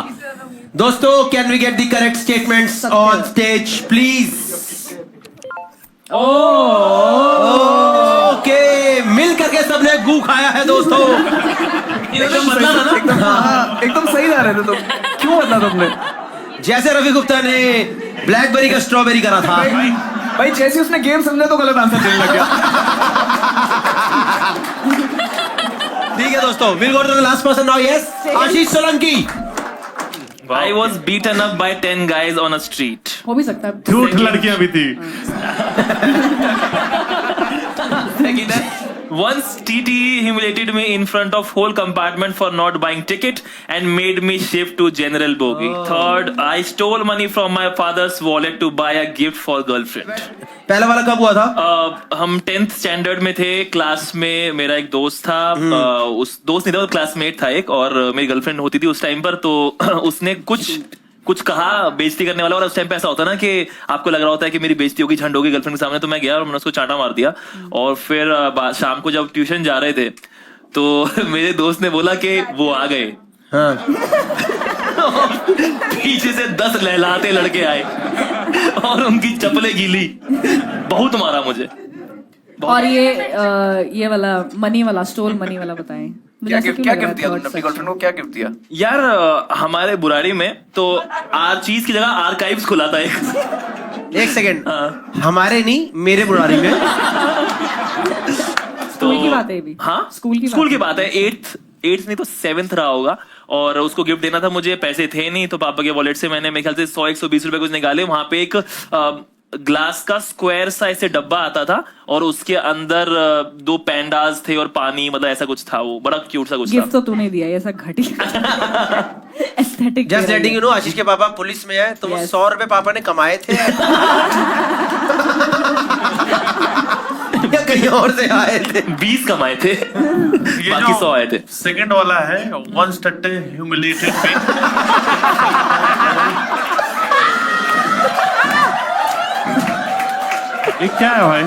दोस्तों, can we get the correct statements on stage, please? Okay, मिल करके सबने गू खाया है दोस्तों। एकदम सही जा रहे थे तुम, क्यों बदला तुमने? जैसे रवि गुप्ता ने ब्लैकबेरी का स्ट्रॉबेरी करा था। भाई जैसे उसने गेम समझा तो गलत आंसर देने लग गया। ठीक है दोस्तों, we'll go to the last person now. Yes, Ashish Solanki. I was beaten up by 10 guys on a street. हो भी सकता है। झूठ लड़कियां भी थी। Second है, once TT humiliated me in front of whole compartment for not buying ticket and made me shift to general bogie. Third, I stole money from my father's wallet to buy a gift for girlfriend. पहला वाला कब हुआ था? हम 10th standard में थे, class में मेरा एक दोस्त था, उस दोस्त नहीं था, क्लासमेट था एक, और मेरी गर्लफ्रेंड होती थी उस टाइम पर, तो उसने कुछ कहा बेइज्जती करने वाला, और उस टाइम पे ऐसा होता है ना कि आपको लग रहा होता है कि मेरी बेइज्जती होगी, झंड होगी गर्लफ्रेंड के सामने, तो मैं गया और मैंने उसको चांटा मार दिया। और फिर शाम को जब ट्यूशन जा रहे थे तो मेरे दोस्त ने बोला कि वो आ गए। हाँ। पीछे से 10 लहलाते लड़के आए और उनकी चप्पलें गीली, बहुत मारा मुझे। और ये वाला मनी वाला, स्टोल मनी वाला बताएं। क्या गिफ्ट दिया तुमने अपनी गर्लफ्रेंड को? क्या गिफ्ट दिया यार? हमारे बुराड़ी में तो चीज की जगह आर्काइव्स खुला था एक सेकेंड, हमारे नहीं, मेरे बुराड़ी में। स्कूल की बात है भी। हाँ, स्कूल की बात है। 8th नहीं तो 7th रहा होगा, और उसको गिफ्ट देना था मुझे, पैसे थे नहीं, तो पापा के वॉलेट से मैंने मेरे ख्याल से 100-120 रुपए कुछ निकाले। वहां पे एक ग्लास का स्क्वायर सा ऐसे डब्बा आता था, और उसके अंदर 2 पैंडास थे और पानी, मतलब ऐसा कुछ था, वो बड़ा क्यूट सा कुछ गिफ्ट था। तो तूने दिया, ऐसा घटिया aesthetic. Just letting you know, Ashish के पापा पुलिस में है, तो वो 100 रुपए पापा ने कमाए थे या कहीं और से आए थे? 20 कमाए थे, बाकी 100 आए थे। सेकंड वाला है, once Tatte humiliated me. ये क्या है भाई?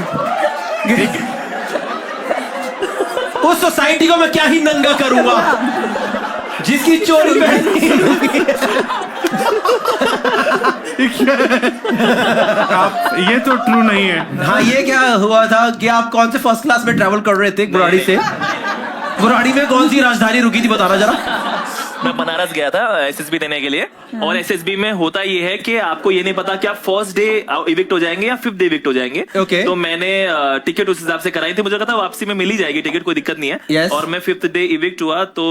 उस सोसाइटी को मैं क्या ही नंगा करूंगा जिसकी चोरी पहनी। ये तो ट्रू नहीं है। हाँ, ये क्या हुआ था कि आप कौन से फर्स्ट क्लास में ट्रैवल कर रहे थे बुराड़ी से? बुराड़ी में कौन सी राजधानी रुकी थी, बताना जरा। मैं बनारस गया था एसएसबी देने के लिए, और एसएसबी में होता ये है कि आपको ये नहीं पता कि आप फर्स्ट डे इविक्ट हो जाएंगे या 5th डे इविक्ट हो जाएंगे। Okay. तो मैंने टिकट उस हिसाब से कराई थी, मुझे लगा था वापसी में मिल ही जाएगी टिकट, कोई दिक्कत नहीं है। Yes. और मैं 5th डे इविक्ट हुआ, तो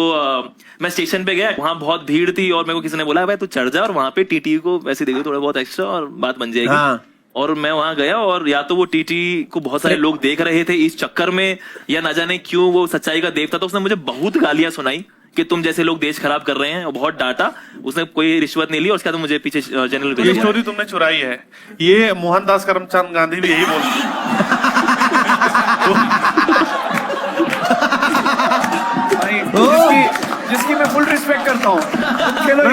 मैं स्टेशन पे गया, वहां बहुत भीड़ थी, और मेरे को किसी ने बोला भाई तू चढ़ जा और वहां पे टीटी को वैसे देंगे थोड़ा बहुत एक्स्ट्रा और बात बन जाएगी। हाँ। और मैं वहां गया, और या तो वो टीटी को बहुत सारे लोग देख रहे थे इस चक्कर में, या ना जाने क्यों वो सच्चाई का देवता, तो उसने मुझे बहुत गालियां सुनाई कि तुम जैसे लोग देश खराब कर रहे हैं, और बहुत डांटा। उसने कोई रिश्वत नहीं ली, और उसके बाद मुझे पीछे जनरल ये भेजा। स्टोरी तुमने चुराई है। ये मोहनदास करमचंद गांधी भी यही बोलते। जिसकी मैं फुल रिस्पेक्ट करता हूँ।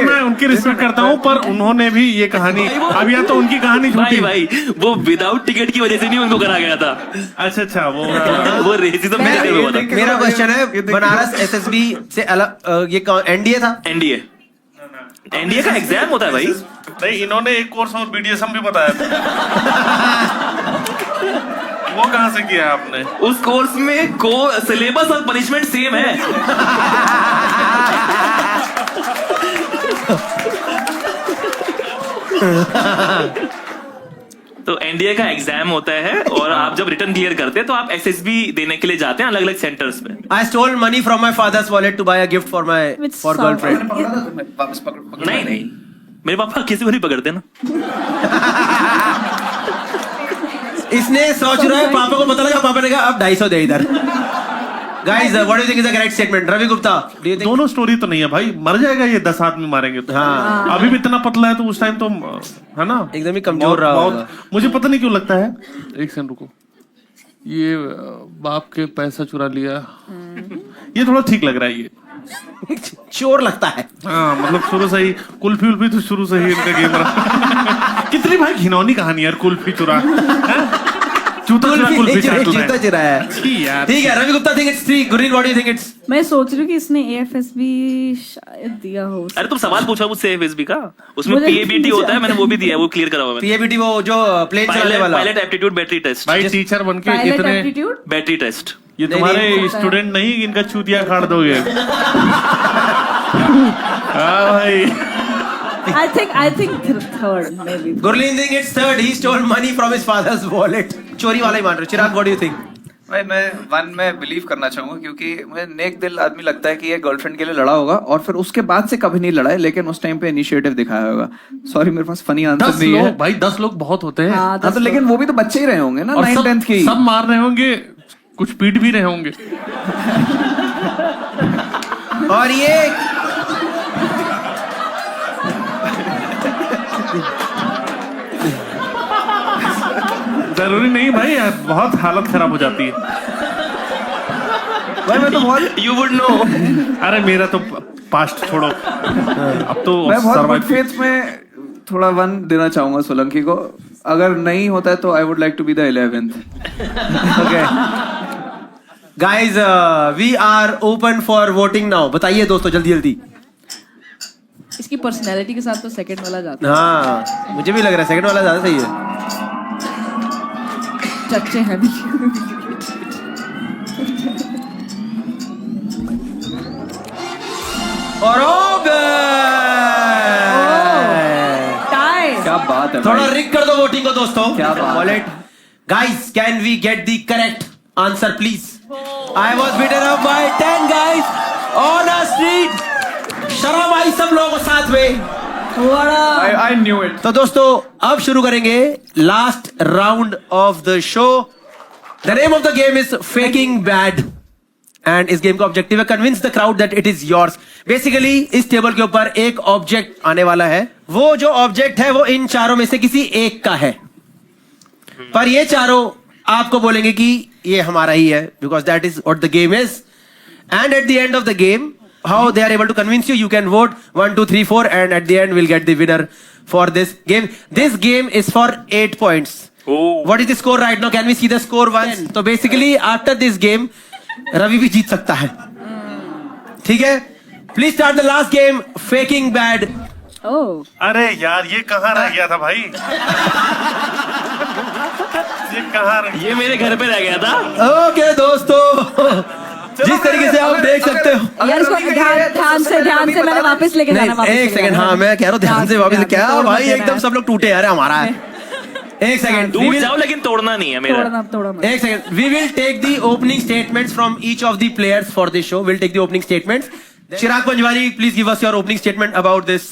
मैं उनकी रिस्पेक्ट करता हूँ, पर उन्होंने भी ये कहानी, अब या तो उनकी कहानी झूठी। भाई वो विदाउट टिकट की वजह से नहीं उनको करा गया था। अच्छा वो रेसिज्म हुआ था। मेरा क्वेश्चन है, बनारस एसएसबी से अलग ये एनडीए था? एनडीए का एग्जाम होता है भाई। नहीं, इन्होंने एक कोर्स और बीडीएसएम भी बताया था। वो कहाँ से किया आपने? उस कोर्स में सिलेबस और पनिशमेंट सेम है। तो एनडीए का एग्जाम होता है और आप जब रिटर्न क्लियर करते हैं तो आप एसएसबी देने के लिए जाते हैं अलग अलग सेंटर्स पे. I stole money from my father's wallet to buy a gift for my girlfriend. वापस पकड़ नहीं मेरे पापा किसी को नहीं पकड़ते ना. इसने सोच रहा है पापा को पता लगा, पापा ने कहा अब 250 दे इधर. Guys, what do you think is a correct statement? Ravi Gupta, do you think? दोनों स्टोरी तो नहीं है भाई, मर जाएगा ये 10 आदमी मारेंगे तो. हाँ. अभी भी इतना पतला है तो उस टाइम तो है ना एकदम ही कमजोर रहा होगा. मुझे पता नहीं क्यों लगता है, एक सेकंड रुको, ये बाप के पैसा चुरा लिया, ये थोड़ा ठीक लग रहा है. ये चोर लगता है. हाँ मतलब शुरू से ही कुल्फी उल्फी तो शुरू से ही इनका गेम रहा. कितनी भाई घिनौनी कहानी यार, कुल्फी चुरा, जूता चुरा, कुल्फी जूता चुरा है. ठीक है Ravi Gupta think it's 3. Gurleen what do you think it's? मैं सोच रही हूँ कि इसने AFSB शायद दिया हो. अरे तुम सवाल पूछा मुझसे एफएसबी का, उसमें मुझे- PABT होता है, मैंने वो भी दिया है, वो क्लियर करा हुआ है. PABT वो जो प्लेन चलाने वाला. Pilot aptitude battery test. भाई टीचर बन के पायलट इतने एप्टीट्यूड. Battery test. ये तुम्हारे स्टूडेंट नहीं इनका चूतिया काट दोगे. हाँ भाई I think third maybe. Gurleen think it's 3rd. He stole money from his father's wallet. चोरी वाला ही मान रहे. चिराग what do you think? भाई मैं 1 में बिलीव करना चाहूंगा क्योंकि मुझे नेक दिल आदमी लगता है कि ये गर्लफ्रेंड के लिए लड़ा होगा और फिर उसके बाद से कभी नहीं लड़ा है, लेकिन उस टाइम पे इनिशिएटिव दिखाया होगा. सॉरी मेरे पास फनी आंसर 10 नहीं है. लोग भाई, 10 लोग बहुत होते हैं. हाँ, हाँ तो लेकिन वो भी तो बच्चे ही रहे होंगे ना, और 9th 10th की. सब मार रहे होंगे, कुछ पीट भी रहे होंगे. और ये जरूरी नहीं भाई यार, बहुत हालत खराब हो जाती है. भाई मैं तो बहुत You would know. अरे मेरा तो पास्ट छोड़ो, अब तो मैं बहुत survive- गुड फेथ में थोड़ा 1 देना चाहूंगा सोलंकी को. अगर नहीं होता है तो I would like to be the 11th. okay. Guys, we are open for voting now. बताइए दोस्तों जल्दी जल्दी. इसकी पर्सनैलिटी के साथ तो सेकंड वाला जाता है. हाँ मुझे भी लग रहा है सेकंड वाला ज्यादा सही है. चच्चे हैं भी. और टाई. क्या बात है थोड़ा भाई. रिक कर दो वोटिंग को दोस्तों. क्या बात है. Wallet. Guys can we get the correct answer please? I was beaten up by 10 guys on a street. शर्म आई सब लोगों को साथ में. I knew it. तो दोस्तों अब शुरू करेंगे last round of the show. The name of the game is faking bad and इस गेम का ऑब्जेक्टिव है convince the crowd that it is yours. Basically इस टेबल के ऊपर एक ऑब्जेक्ट आने वाला है. वो जो ऑब्जेक्ट है वो इन चारों में से किसी एक का है, पर ये चारों आपको बोलेंगे कि ये हमारा ही है, because that is what the game is. And at the end of the game how they are able to convince you, you can vote 1 2 3 4 and at the end we'll get the winner for this game. This game is for 8 points. What is the score right now? Can we see the score once? So basically after this game Ravi भी जीत सकता है. ठीक है, please start the last game, faking bad. Oh. अरे यार ये कहाँ रह गया था भाई? ये कहाँ रह ये मेरे घर पे रह गया था. Okay दोस्तों, जिस तरीके से आप देख सकते हो. यार इसको ध्यान से मैंने वापस लेके जाना. वापस एक सेकंड. हाँ मैं कह रहा हूँ ध्यान से वापस. क्या भाई एकदम सब लोग टूटे यार. हमारा है. एक सेकंड. टूट जाओ लेकिन तोड़ना नहीं है मेरा. तोड़ा मत. एक second. We will take the opening statements from each of the players for this show. We'll take the opening statements. Chirag Panjwani, please give us your opening statement about this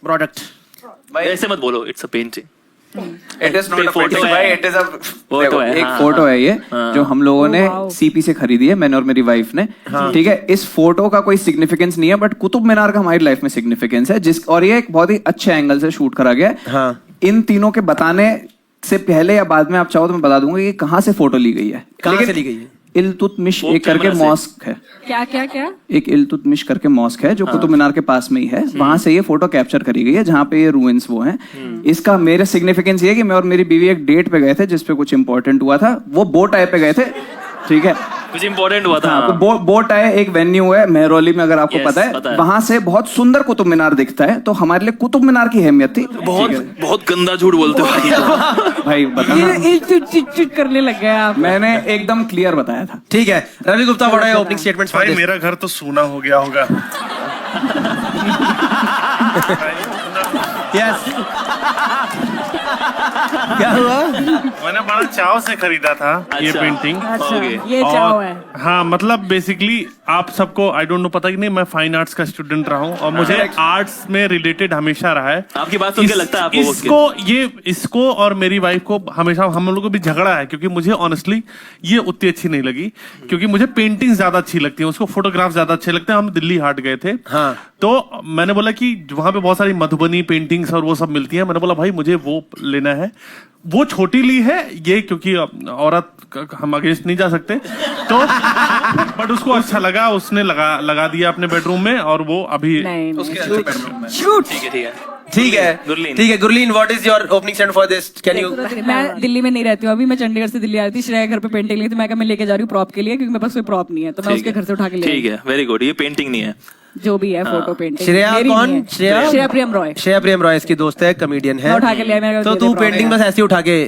product. ऐसे मत बोलो. It's a painting. It is not a photo painting है. भाई, it is a photo है. एक हाँ, photo है ये जो हम लोगों ने wow. सीपी से खरीदी है, मैंने और मेरी वाइफ ने. ठीक है, इस फोटो का कोई सिग्निफिकेंस नहीं है, बट कुतुब मीनार का हमारी लाइफ में सिग्निफिकेंस है. जिस और ये एक बहुत ही अच्छे एंगल से शूट करा गया है. हाँ. इन तीनों के बताने से पहले या बाद में आप चाहो तो मैं बता दूंगा कि कहाँ से फोटो ली गई है. कहाँ लेकिन से ली गई है? इल्तुतमिश वो एक करके कैमरा से. मॉस्क है. क्या एक इल्तुतमिश करके मॉस्क है जो कुतुब मीनार के पास में ही है. वहां से ये फोटो कैप्चर करी गई है जहाँ पे ये रूइंस वो हैं. इसका मेरे सिग्निफिकेंस ये है कि मैं और मेरी बीवी एक डेट पे गए थे जिसपे कुछ इंपॉर्टेंट हुआ था. वो बोट आए पे गए थे. ठीक है, कुछ इंपॉर्टेंट हुआ था. हाँ, तो बोट आए एक वेन्यू है मेहरौली में, अगर आपको Yes, पता पता है. है. वहां से बहुत सुंदर कुतुब मीनार दिखता है, तो हमारे लिए कुतुब मीनार की अहमियत थी. बहुत बहुत गंदा झूठ बोलते हो. भाई बताना, चिट करने लग गए आप. मैंने एकदम क्लियर बताया था. ठीक है, Ravi Gupta what are your opening statements for भाई this? मेरा घर तो सूना हो गया होगा. Yes. क्या हुआ? मैंने बड़ा चाव से खरीदा था ये अच्छा। पेंटिंग। अच्छा ओके। ये चाव है। हाँ मतलब बेसिकली आप सबको आई डोंट नो पता कि नहीं, मैं फाइन आर्ट्स का स्टूडेंट रहा हूँ और मुझे आर्ट्स में रिलेटेड हमेशा रहा है। आपकी बात सुन के लगता है आपको इसको और मेरी वाइफ को हमेशा हम लोगों को भी झगड़ा है, क्योंकि मुझे ऑनेस्टली ये उतनी अच्छी नहीं लगी, क्योंकि मुझे पेंटिंग ज्यादा अच्छी लगती है, उसको फोटोग्राफ ज्यादा अच्छे लगते हैं। हम दिल्ली हाट गए थे, हाँ। तो मैंने बोला कि वहां पे बहुत सारी मधुबनी पेंटिंग्स और वो सब मिलती है। मैंने बोला भाई मुझे वो लेना है। वो छोटी ली है ये, क्योंकि औरत हम अगेंस्ट नहीं जा सकते, तो बट उसको अच्छा लगा, उसने लगा दिया अपने बेडरूम में, और वो अभी शूट। ठीक है गुरलीन। ठीक है Gurleen, what is your opening stand for this? Can you? मैं दिल्ली में नहीं रहती हूँ अभी, मैं चंडीगढ़ से दिल्ली आई थी। श्रेया घर पे पेंटिंग ली थी, मैं कहा मैं लेके जा रही हूँ प्रॉप के लिए, क्योंकि मेरे पास कोई प्रॉप नहीं है, तो मैं उसके घर से उठा के ले ठीक है, वेरी गुड। ये पेंटिंग नहीं है, जो भी है फोटो पेंटिंग। श्रेया कौन? श्रेया प्रियम रॉय। श्रेया प्रियम रॉय इसकी दोस्त है, कॉमेडियन है। मैं उठा के ले आया, मैंने कहा तो दे तू दे prop। पेंटिंग बस ऐसे ही उठा के?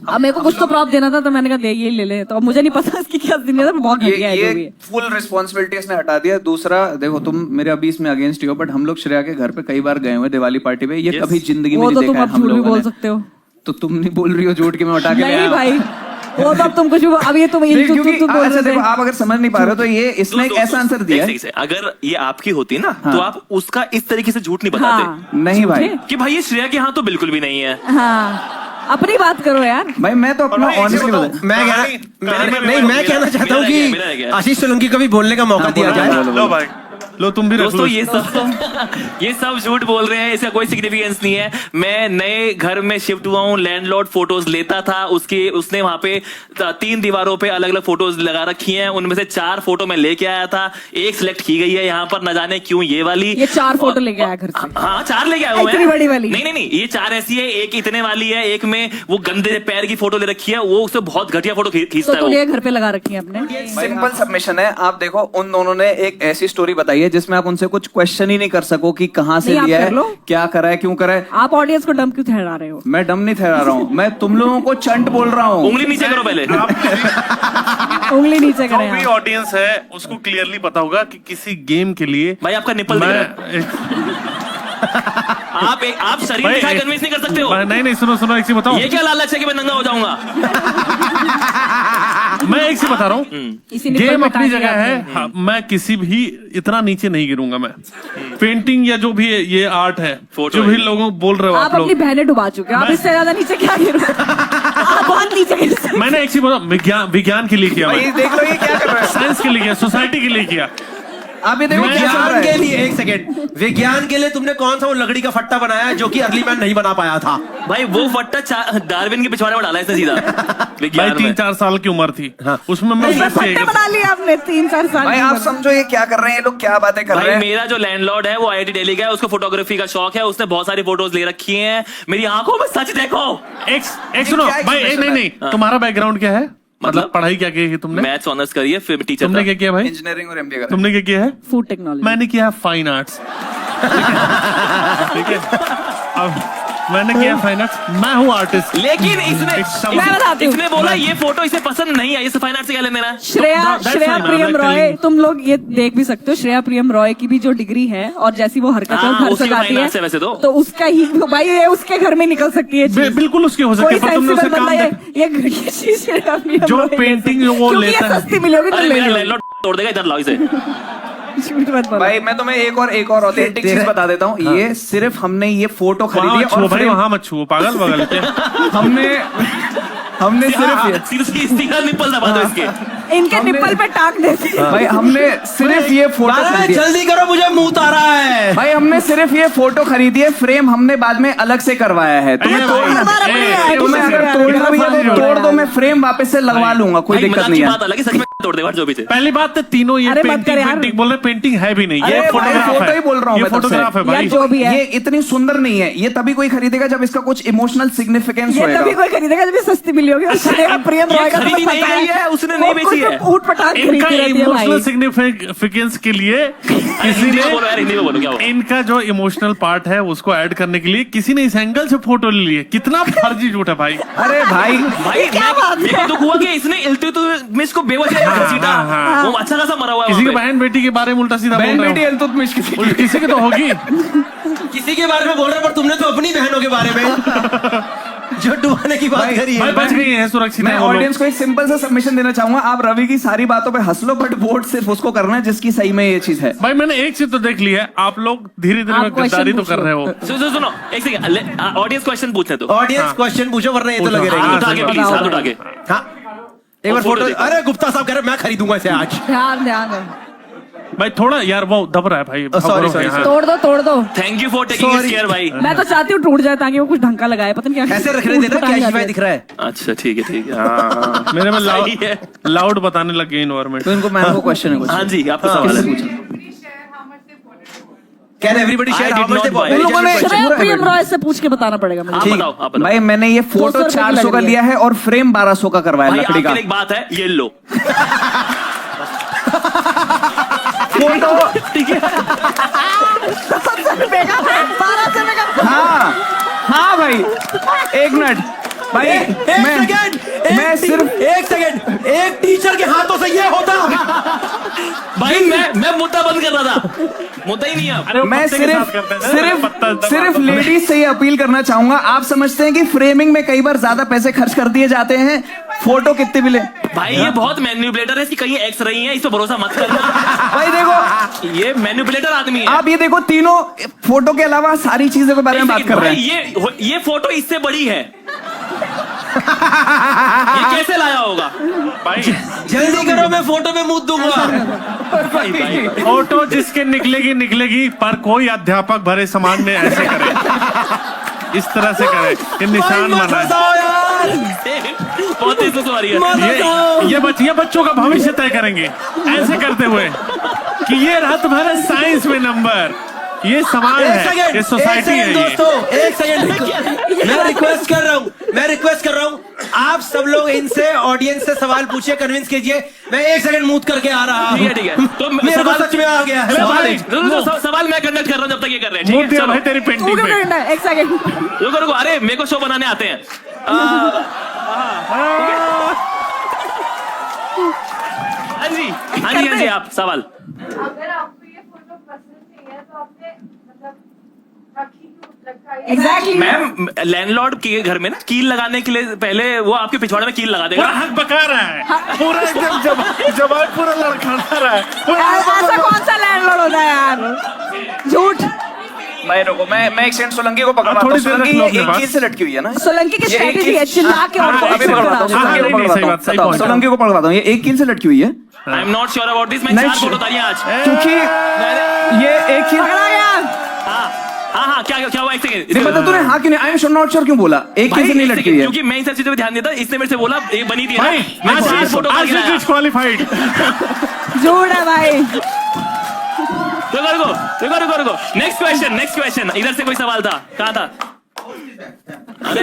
अब मेरे को कुछ तो प्रॉप देना था, तो मैंने कहा दे ये ले ले। तो अब मुझे नहीं पता इसकी क्या दुनिया था, बहुत घटिया है जो भी ये है। फुल रिस्पॉन्सिबिलिटी इसने हटा दिया। दूसरा देखो, तुम मेरे अभी इसमें अगेंस्ट हो, बट हम लोग श्रेया के घर पे कई बार गए हुए दिवाली पार्टी पे। ये कभी जिंदगी में वो नहीं तो देखा तुम है अब हम झूठ भी लोगों बोल ने। सकते हो। तो तुम नहीं बोल रही हो झूठ के मैं उठा के ले नहीं आया। भाई, वो तो अब तुम कुछ अब ये तुम नहीं, क्योंकि तुम बोल अच्छा रहे देखो, थे। आप अगर समझ नहीं पा रहे हो तो ये इसने एक ऐसा आंसर दिया है। अगर ये आपकी होती ना तो आप उसका इस तरीके से झूठ नहीं बताते हाँ। नहीं भाई, कि भाई ये श्रेया के यहाँ तो बिल्कुल भी नहीं है। हाँ, अपनी बात करो यार। भाई मैं तो अपना ऑनेस्टली बता। मैं कहना चाहता हूँ कि आशीष सोलंकी को भी बोलने का मौका दिया जाए। लो भाई, लो तुम भी रख दोस्तों लो। ये सब झूठ बोल रहे हैं, इसका कोई सिग्निफिकेंस नहीं है। मैं नए घर में शिफ्ट हुआ हूँ, लैंडलॉर्ड फोटोज लेता था, उसने वहां पे 3 दीवारों पे अलग अलग फोटोज लगा रखी हैं, उनमें से 4 फोटो मैं लेके आया था, एक सिलेक्ट की गई है यहाँ पर, न जाने क्यों ये वाली। ये 4 फोटो लेके आया घर से। हाँ 4 लेके आया हूँ इतनी बड़ी वाली? नहीं, ये 4 ऐसी है, एक इतने वाली है, एक में वो गंदे पैर की फोटो ले रखी है, वो उससे बहुत घटिया फोटो खींचता तो है वो। तूने घर पे लगा रखी है अपने? सिंपल सबमिशन है। आप देखो, उन दोनों ने एक ऐसी स्टोरी बताई है जिसमें आप उनसे कुछ क्वेश्चन ही नहीं कर सको कि कहां से नहीं, आप लिया कर है, लो। क्या करा है, क्यों करा है। आप ऑडियंस को डम क्यों ठहरा रहे हो? मैं डम नहीं ठहरा रहा हूँ, मैं तुम लोगों को चंट बोल रहा हूँ। उंगली नीचे करो पहले। उंगली नीचे जो करें भी आप। ऑडियंस है उसको क्लियरली पता होगा कि किसी गेम के लिए भाई आपका निपल दिख रहा है। आप शरीर भाई, दिखाई कन्विंस नहीं कर सकते हो। नहीं सुनो एक चीज बताओ। ये क्या लालच है कि मैं नंगा हो जाऊंगा? मैं एक चीज बता रहा हूँ, इसी निपल गेम पे अपनी टांग जगह दिया है। हाँ, मैं किसी भी इतना नीचे नहीं गिरूंगा। मैं पेंटिंग या जो भी ये आर्ट है, फोटो जो भी है। लोगों बोल रहे हो आप आप लोग, अपनी बहनें डुबा चुके हो, आप इससे ज्यादा नीचे क्या गिरो? आप बहुत नीचे गिर सकते हो। मैंने एक चीज बताऊं, विज्ञान के लिए किया, भाई देख लो ये क्या कर रहा है। साइंस के लिए किया, सोसाइटी के लिए किया। आप ये देखो क्या चल रहा विज्ञान के है। लिए, एक सेकेंड, विज्ञान के लिए तुमने कौन सा वो लकड़ी का फट्टा बनाया है जो कि अर्ली मैन नहीं बना पाया था? भाई वो फट्टा डार्विन के पिछवाड़े में डाला है इसने सीधा। भाई विज्ञान में 3-4 साल की उम्र थी, उसमें मैं ये फट्टे बना लिए आपने 3-4 साल भाई की आप उम्र में। समझो ये क्या कर रहे हैं, ये लोग क्या बातें कर रहे भाई हैं। मेरा जो लैंडलॉर्ड है वो IIT दिल्ली का है, उसको फोटोग्राफी का शौक है, उसने बहुत सारी फोटोज ले रखी हैं। मेरी आंखों में सच देखो। एक सुनो क्या भाई, expression नहीं तुम्हारा बैकग्राउंड क्या है? मतलब पढ़ाई क्या की है तुमने? मैथ्स ऑनर्स करिए, फिर टीचर तुमने क्या किया भाई? इंजीनियरिंग और MBA कर तुमने क्या किया है? Food technology. मैंने किया है फाइन आर्ट्स। ठीक है, अब मैंने किया फाइन आर्ट्स, मैं हूँ आर्टिस्ट। लेकिन मैं बताती हूँ। इसने बोला ये फोटो इसे पसंद नहीं आई, इसे फाइन आर्ट से क्या लेना है? श्रेया प्रियम रॉय, तुम लोग ये देख भी सकते हो, श्रेया प्रियम रॉय की भी जो डिग्री है और जैसी वो हरकत हाँ, घर उसी से का जाती fine arts है वैसे है, तो। तो उसका ही भाई ये उसके घर में निकल सकती है चीज। बिल्कुल उसकी हो सकती कोई है, पर तुमने उसे sensible काम बंदा देखा। ये चीज श्रेया प्रियम जो रॉय के painting जैसे। वो क्योंकि लेता ये है। सस्ती मिलोगी तो अरे ले मेरा लो। लैंडलॉर्ड तोड़ देगा, इधर लाओ इसे। झूठ मत बोलो। भाई मैं तुम्हें एक और ऑथेंटिक चीज बता देता हूँ। ये सिर्फ हमने ये फोटो खरीदी वहाँ है मत छुओ और भाई, frame- वहाँ मत छुओ, पागल बगल के। हमने सिर्फ ये सीधा सीधा निपल दबा दो इसके। इनके निप्पल पे टाक देती है। भाई हमने सिर्फ ये फोटो खरीदी है। जल्दी करो, मुझे मुंह तारा है। भाई हमने सिर्फ ये फोटो खरीदी है, फ्रेम हमने बाद में अलग से करवाया है। तुम्हें तोड़ना तुम्हें अगर तोड़ना भी है तो तोड़ दो, मैं फ्रेम वापस से लगवा लूंगा, कोई भाई, दिक्कत मजाक नहीं की है। बात अलग है, सच में तोड़ देगा जो भी थे। पहली बात तो तीनों ये अरे मत कर पेंटिंग यार। पेंटिंग बोल रहे, पेंटिंग है भी नहीं, ये अरे भाई, फोटोग्राफ फोटो है। ही बोल रहा हूँ ये मैं तब से। फोटोग्राफ है यार भाई। जो भी है, ये इतनी सुंदर नहीं है, ये तभी कोई खरीदेगा जब इसका कुछ इमोशनल सिग्निफिकेंस ये तभी होएगा। कोई खरीदेगा जब ये सस्ती मिली होगी। और श्रेया प्रियम रॉय का खरीदी तुम्हें नहीं पता गई है, उसने नहीं वो बेची कुछ है। ऊट पटांग इनका खरीदती रहती है इमोशनल भाई। सिग्निफिकेंस के लिए किसी हिंदी ने में बोलो यार, हिंदी में बोलो क्या हुआ? इनका जो इमोशनल पार्ट है उसको ऐड करने के लिए किसी ने इस एंगल से फोटो ले ली है। कितना फर्जी झूठ है भाई। अरे भाई भाई क्या बात मेरे को है? दुख हुआ कि इसने इल्तुतमिश को बेवजह घसीटा। हाँ। वो अच्छा खासा मरा हुआ है किसी के वहाँ पे। बहन बेटी के बारे में उल्टा सीधा बोल बहन रहे बेटी हो। इल्तुतमिश किसी की तो होगी। किसी के बारे में बोल रहे हो, पर तुमने तो अपनी बहनों के बारे में। जो डुबाने की बात करी भाई है बच गई है, सुरक्षित मैं है वो लोग। ऑडियंस को एक सिंपल सा सबमिशन देना चाहूंगा, आप रवि की सारी बातों पे हंस लो, बट वोट सिर्फ उसको करना है जिसकी सही में ये चीज है। भाई मैंने एक चीज तो देख ली है, आप लोग धीरे धीरे आप में गद्दारी तो question कर रहे हो। सुनो एक सेकंड, ऑडियंस क्वेश्चन पूछने दो। ऑडियंस क्वेश्चन पूछो वरना ये तो लगे हाथ रहेंगे उठा के प्लीज, हाथ उठा के। हाँ एक बार फोटो फोटो। देखो। अरे गुप्ता साहब कह रहे मैं खरीदूंगा इसे आज। ध्यान ध्यान दो। भाई थोड़ा यार वो दब रहा है भाई। sorry, sorry, हाँ। तोड़ दो। थैंक यू फॉर टेकिंग इस केयर भाई। मैं तो चाहती हूँ टूट जाए ताकि वो कुछ ढंग का लगाए, पता नहीं क्या ऐसे रखने देना कैश भाई दिख रहा है। अच्छा ठीक है हाँ। मेरे में सही है। लाउड बताने लग गए इन्वायरमेंट। तो इनको मैम को क्वेश्चन है कुछ। हाँ जी, आपका सवाल है। Can everybody share I how did much not they buy. उन लोगों ने श्रेया प्रियम रॉय से पूछ के बताना पड़ेगा मुझे। आप बताओ, आप बताओ। भाई मैंने ये फोटो 200 रुपए की 400 लग का रही है। लिया है और फ्रेम 1200 का करवाया भाई लकड़ी आपके का। लिए एक बात है, ये लो। फोटो ठीक है। 12 से मेगा। हाँ भाई एक मिनट भाई मैं सिर्फ एक सेकंड एक टीचर के हाथों से ये होता। भाई मैं मुद्दा बंद कर रहा था, मुद्दा ही नहीं है। अरे वो मैं पत्ते के साथ करते हैं ना, पत्ता दबा सिर्फ दबा। लेडीज से ये अपील करना चाहूंगा, आप समझते हैं कि फ्रेमिंग में कई बार ज्यादा पैसे खर्च कर दिए जाते हैं, फोटो कितने भी ले। भाई ये बहुत मैन्युपुलेटर है, इसकी कहीं एक्स रही है, इस पे भरोसा मत करना। भाई देखो ये मैन्युपुलेटर आदमी है। आप ये देखो तीनों फोटो के अलावा सारी चीजों के बारे में बात कर रहे भाई हैं। ये फोटो इससे बड़ी है। ये कैसे लाया होगा? भाई जल्दी करो मैं फोटो में मुंह दूंगा। भाई, भाई। फोटो जिसके निकलेगी पर कोई अध्यापक भरे समाज में ऐसे करे, इस तरह से करे, ये निशान मत बना है। हंसाओ यार। बहुत तेज सवारी है। ये बच्चों का भविष्य तय करेंगे ऐसे करते हुए कि ये रात भर साइंस में नंबर, ये समाज है, ये सोसाइटी है। दोस्तों एक सेकंड मैं रिक्वेस्ट कर रहा हूँ आप सब लोग इनसे ऑडियंस से सवाल पूछिए, कन्विंस कीजिए। मैं एक सेकंड मूव करके आ रहा हूँ। ठीक है तो मेरे को सच में आ गया है। सवाल मैं कंडक्ट कर रहा हूँ जब तक ये कर रहे हैं। ठीक है दिया चलो भाई तेरी तू पेंटिंग क्यों पे। करना है? एक सेकंड। रुको अरे मेरे को शो बनाने आते हैं। हाँ जी आप सवाल। अगर आपको ये फोटो पसंद नहीं है तो आपने मतलब रखी क्यों रखा है? एग्जैक्टली मैम लैंडलॉर्ड के घर में ना कील लगाने के लिए पहले वो आपके पिछवाड़े में कील लगा देगा। पूरा हक बका रहा है, पूरा एकदम जवाब पूरा लड़खड़ा रहा है पूरा। ऐसा कौन सा लैंडलॉर्ड होता है यार? झूठ। मैं रुको मैं एक सेकंड सोलंकी को पकड़वाता हूँ। थोड़ी देर सोलंकी रख लो ये अपने एक पास। कील से लटकी हुई है ना? सोलंकी की ये एक स्ट्रेटेजी है कील- चिल्ला के हाँ, और अभी पकड़वाता हूँ, सोलंकी को नहीं, सही पकड़वाता बात, सही हूँ। point। सोलंकी को पकड़वाता हूँ, ये एक कील से लटकी हुई है I am not sure about this. मैं नहीं, 4 फोटो उतारी आज। क्योंकि ये एक कील। पकड़ा गया। हाँ क्या हुआ? एक सेकंड। नहीं पता तूने हाँ क्यों नहीं, आई एम नॉट श्योर क्यों बोला? एक कील से नहीं लटकी हुई है क्योंकि मैं इन सब चीजों पे ध्यान देता, इसने मेरे से बोला ये बनी थी ना, भाई मैं 4 फोटो आज डिस्क्वालीफाइड। झूठ है भाई। रुको। Next question. इधर से कोई सवाल था, कहाँ था? अरे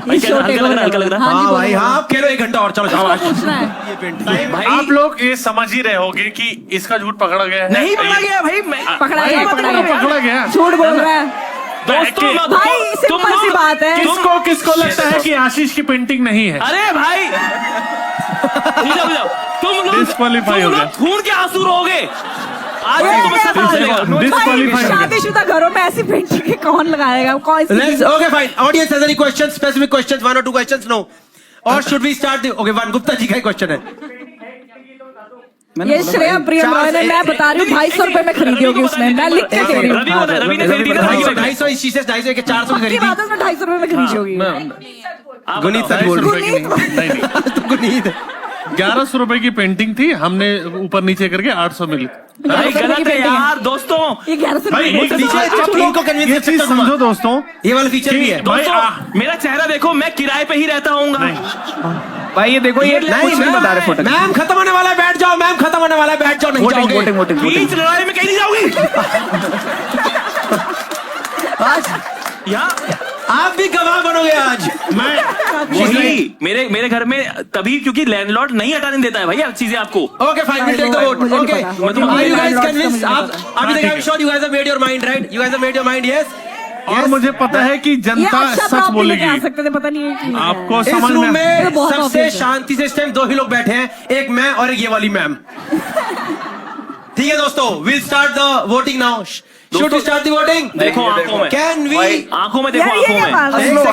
भाई शो हल्का लग रहा। हाँ जी, हाँ भाई बोलो। हाँ आप खेलो 1 घंटा और चलो जाओ। पूछना है। भाई आप लोग ये समझ ही रहे होगे कि इसका झूठ पकड़ा गया है। नहीं पकड़ा गया भाई। मैं पकड़ा भाई, गया, पकड़ा गया। झूठ बोल रहा है दोस्तों भाई। सिंपल सी बात है। किसको लगता है कि आशीष की पेंटिंग नहीं है? अरे भाई तुम Disqualify हो गया। लोग खून के आंसू रहोगे आज। तुम्हें सब पता चलेगा। Disqualify हो गया। शादीशुदा घरों में ऐसी पेंटिंग कौन लगाएगा? कौन सी Let's okay fine. Audience has any questions? Specific questions? 1 or 2 questions? No. Or should we start the okay? One Gupta ji का क्वेश्चन है। ये श्रेया प्रियम रॉय ने, मैं बता रही हूँ 250 रुपए में खरीदी होगी उसने, मैं लिख के दे रही हूँ। रवि ने खरीदी ना, रवि ने 250 इस चीज से 250 के 400 की की खरीदी। बात है, उसने 250 रुपए में खरीदी होगी। आप गुनीत बताओ। सर बोल रहे रुपए की नहीं तो गुनीत 1100 रुपए की पेंटिंग थी, हमने ऊपर नीचे करके 800 मिली। भाई गलत है यार दोस्तों। ये 1100 भाई, रुपए एक की चीज- आप इनको ये कन्विंस चीज समझो दोस्तों, ये वाला फीचर भी है। भाई, दोस्तों मेरा चेहरा देखो, मैं किराए पे ही रहता हूँ। भाई ये देखो ये कुछ नहीं बता रहे फोटो। मैम खत्म होने वाला है, बैठ जाओ। मैम खत्म होने वाला है, बैठ जाओ। नहीं जाओगे। वोटिंग बीच लड़ाई में कहीं नहीं जाओगी। यहाँ आप भी गवाह बनोगे आज। वही मेरे घर में तभी, क्योंकि लैंडलॉर्ड नहीं हटाने देता है भैया चीजें आपको। Okay fine, we'll take the vote. मुझे नहीं Okay. पता। Are you guys Landlord convinced? से मुझे आप पता। अभी तक I'm sure you guys have made your mind, right? You guys have made your mind, yes? और मुझे पता है कि ये जनता अच्छा सच बोलेगी। आ सकते थे, पता नहीं है कि- आपको इस समझ रूम में में बहुत सबसे obvious है। शांति से इस टाइम 2 ही लोग बैठे हैं, एक मैं और एक ये वाली मैम। ठीक है दोस्तों, will start the voting now. Should we start the voting? देखो आंखों में, कैन वी आंखों में देखो, आंखों में।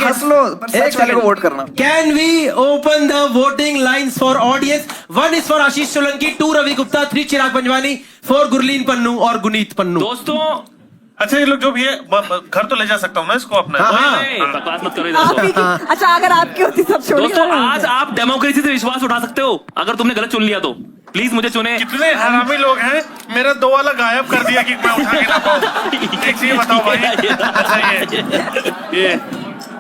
हंस लो पर सच वाले को वोट करना। Can we open the voting lines for audience? 1 is for आशीष सोलंकी, 2 रवि गुप्ता, 3 चिराग पंजवानी, 4 गुरलीन पन्नू और गुनीत पन्नू। दोस्तों अच्छा ये लोग जो भी है घर तो ले जा सकता हूँ ना इसको अपना? नहीं, बकवास मत करो इधर तो। अच्छा अगर आपकी होती सब छोड़ दोस्तों आज आप डेमोक्रेसी से विश्वास उठा सकते हो अगर तुमने गलत चुन लिया तो। प्लीज मुझे चुने। कितने हरामी लोग हैं, मेरा 2 वाला गायब कर दिया कि मैं उठा के ना पाऊँ। एक चीज बताओ भाई। अच्छा ये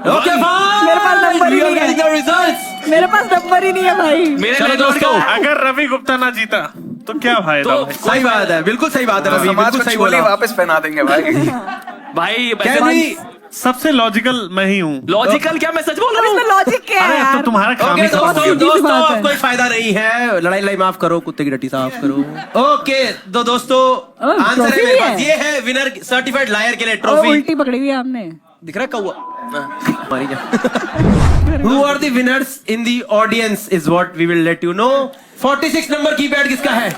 ओके फाइन, मेरे पास नंबर ही नहीं है। रिजल्ट्स मेरे पास नंबर ही नहीं है भाई। चलो दोस्तों, अगर रवि गुप्ता ना जीता तो क्या फायदा भाई? सही बात है, बिल्कुल सही बात है रवि, समाज बिल्कुल को सही चोली बोला। वापस पहना देंगे भाई। भाई Can we सबसे लॉजिकल मैं ही हूँ। लॉजिकल क्या, मैं सच बोल अब रहा इसमें हूँ। लॉजिक क्या है अरे अब यार? तो तुम्हारा काम ओके ही समझ दोस्तों, गया। सीधी सी दोस्तों बात है। अब कोई फायदा नहीं है, लड़ाई माफ करो, कुत्ते की टट्टी साफ करो। ओके तो दोस्तों, आंसर ट्रॉफी है भी मेरे पास, है। ये है विनर सर्टिफाइड लायर के लिए ओ, ट्रॉफी। उल्टी पकड़ी हुई है आपने। दिख रहा है कौवा? मारी जा। Who are the winners in the audience is what we will let you know. 46 number keypad किसका है?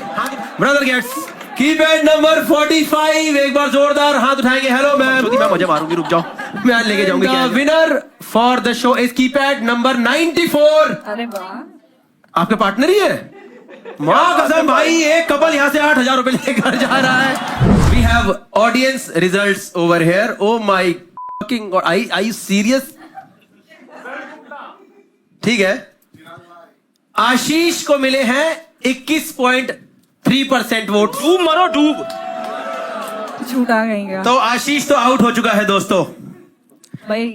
Brother gets keypad number 45। एक बार जोरदार हाथ उठाएंगे। Hello ma'am. मैं मजे मारूंगी, रुक जाओ, मैं आज लेके जाऊंगी। Winner for the show is keypad number 94। अरे वाह, आपके पार्टनर ही है? माँ कसम भाई, एक कपल यहाँ से 8,000 रुपए लेकर जा रहा है। We have audience results over here. Oh my fucking god, I you serious? ठीक है, आशीष को मिले हैं 21.3% वोट। डूब मरो डूब। झूठा कहेंगे तो आशीष तो आउट हो चुका है दोस्तों। भाई।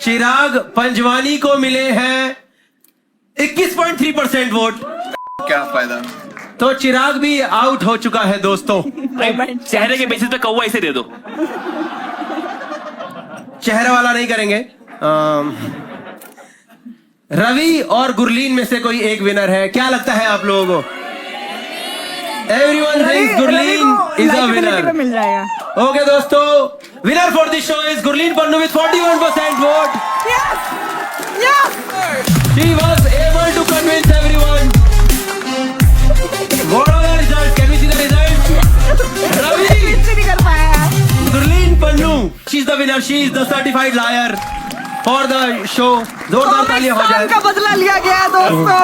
चिराग पंजवानी को मिले हैं 21.3% वोट। क्या फायदा? तो चिराग भी आउट हो चुका है दोस्तों। चेहरे के बेसिस पे कौवा इसे दे दो। चेहरा वाला नहीं करेंगे। रवि और गुरलीन में से कोई एक विनर है, क्या लगता है आप लोगों को? Everyone thinks Gurleen is a winner. मिल जाएगा। ओके दोस्तों, winner for this show is Gurleen Pannu with 41% vote. She was able to convince everyone. What are the results? Can we see the results? Ravi, नहीं कर पाया। Gurleen Pannu, she is the winner. She is the certified liar for the show. जोरदार तालियां हो जाए। का बदला लिया गया है दोस्तों।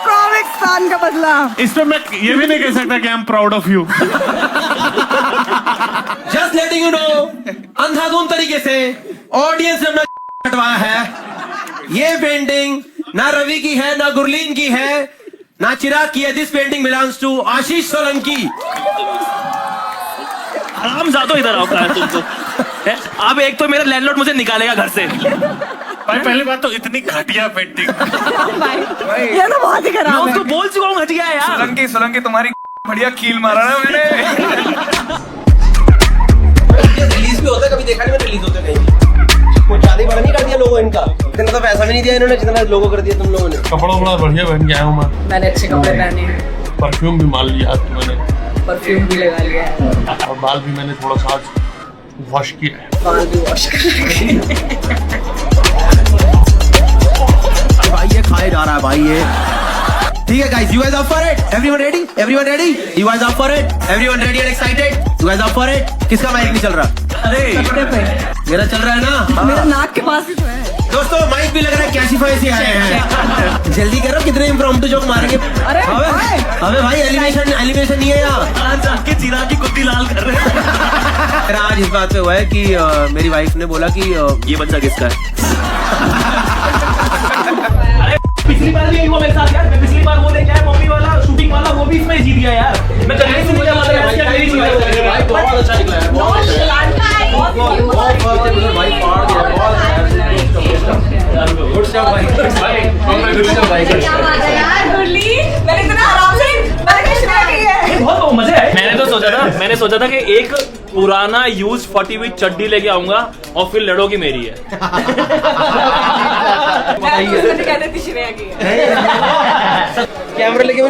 कॉमिक्स्तान का बदला। इस पे मैं ये भी नहीं कह सकता कि I am proud of you. Just letting you know, अंधाधुंध तरीके से ऑडियंस ने अपना हटवाया है। ये पेंटिंग ना रवि की है, ना गुरलीन की है, ना चिराग की है। दिस पेंटिंग बिलोंग्स टू आशीष सोलंकी। आराम जातो इधर आओ तुम तो। अब एक तो मेरा लैंडलॉर्ड मुझे निकालेगा घर से। भाई पहली बात तो इतनी घटिया पेंटिंग। ये तो बहुत ही मैं खराब उसको है। बोल चुका हूँ, हट गया है यार। सोलंकी तुम्हारी बढ़िया कील मारा ना मैंने। रिलीज भी होता है, कभी देखा नहीं मैंने रिलीज होते कहीं। कुछ ज्यादा ही बड़ा नहीं कर दिया लोगों इनका? इतना तो पैसा भी नहीं दिया इन्होंने जितना लोगो कर दिया तुम लोगों ने। कपड़ा बड़ा बढ़िया पहन के आया हूँ मैं। मैंने अच्छे कपड़े पहने हैं, परफ्यूम भी मार लिया आज मैंने, परफ्यूम भी लगा लिया है, और बाल भी मैंने थोड़ा सा आज वॉश किया है। बाल भी वॉश भाई ये खाए जा रहा है भाई ये। ठीक है guys, you guys up for it? Everyone ready? Everyone ready? You guys up for it? Everyone ready and excited? You guys up for it? किसका माइक नहीं चल रहा? अरे मेरा चल रहा है ना? मेरा नाक के पास ही तो है। दोस्तों माइक भी लग रहा है कैशिफाई से आए हैं। जल्दी करो, कितने इम्प्रॉम्प्टू जोक मारेंगे। अरे अबे भाई एलिमिनेशन नहीं है यहाँ। के चिराग की कुत्ती लाल कर रहे हैं। मेरा आज इस बात पे हुआ है कि मेरी वाइफ ने बोला कि ये बच्चा किसका है? अरे पिछली बार भी यही हुआ मेरे साथ यार। मैं पिछली बार वो लेके आया मम्मी वाला शूटिंग वाला, वो भी इसमें जीत गया यार। मैं कहीं से मुझे मतलब है मेरी चीज है। बहुत अच्छा निकला है, बहुत मैंने इतना आराम से बहुत मजे आए। मैंने सोचा था कि एक पुराना यूज फटी हुई चड्डी लेके आऊंगा और फिर लड़ोगी मेरी है। कहते थी श्रेया की है। कैमरा लेके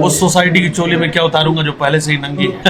उस सोसाइटी की चोली में क्या उतारूंगा जो पहले से ही नंगी है।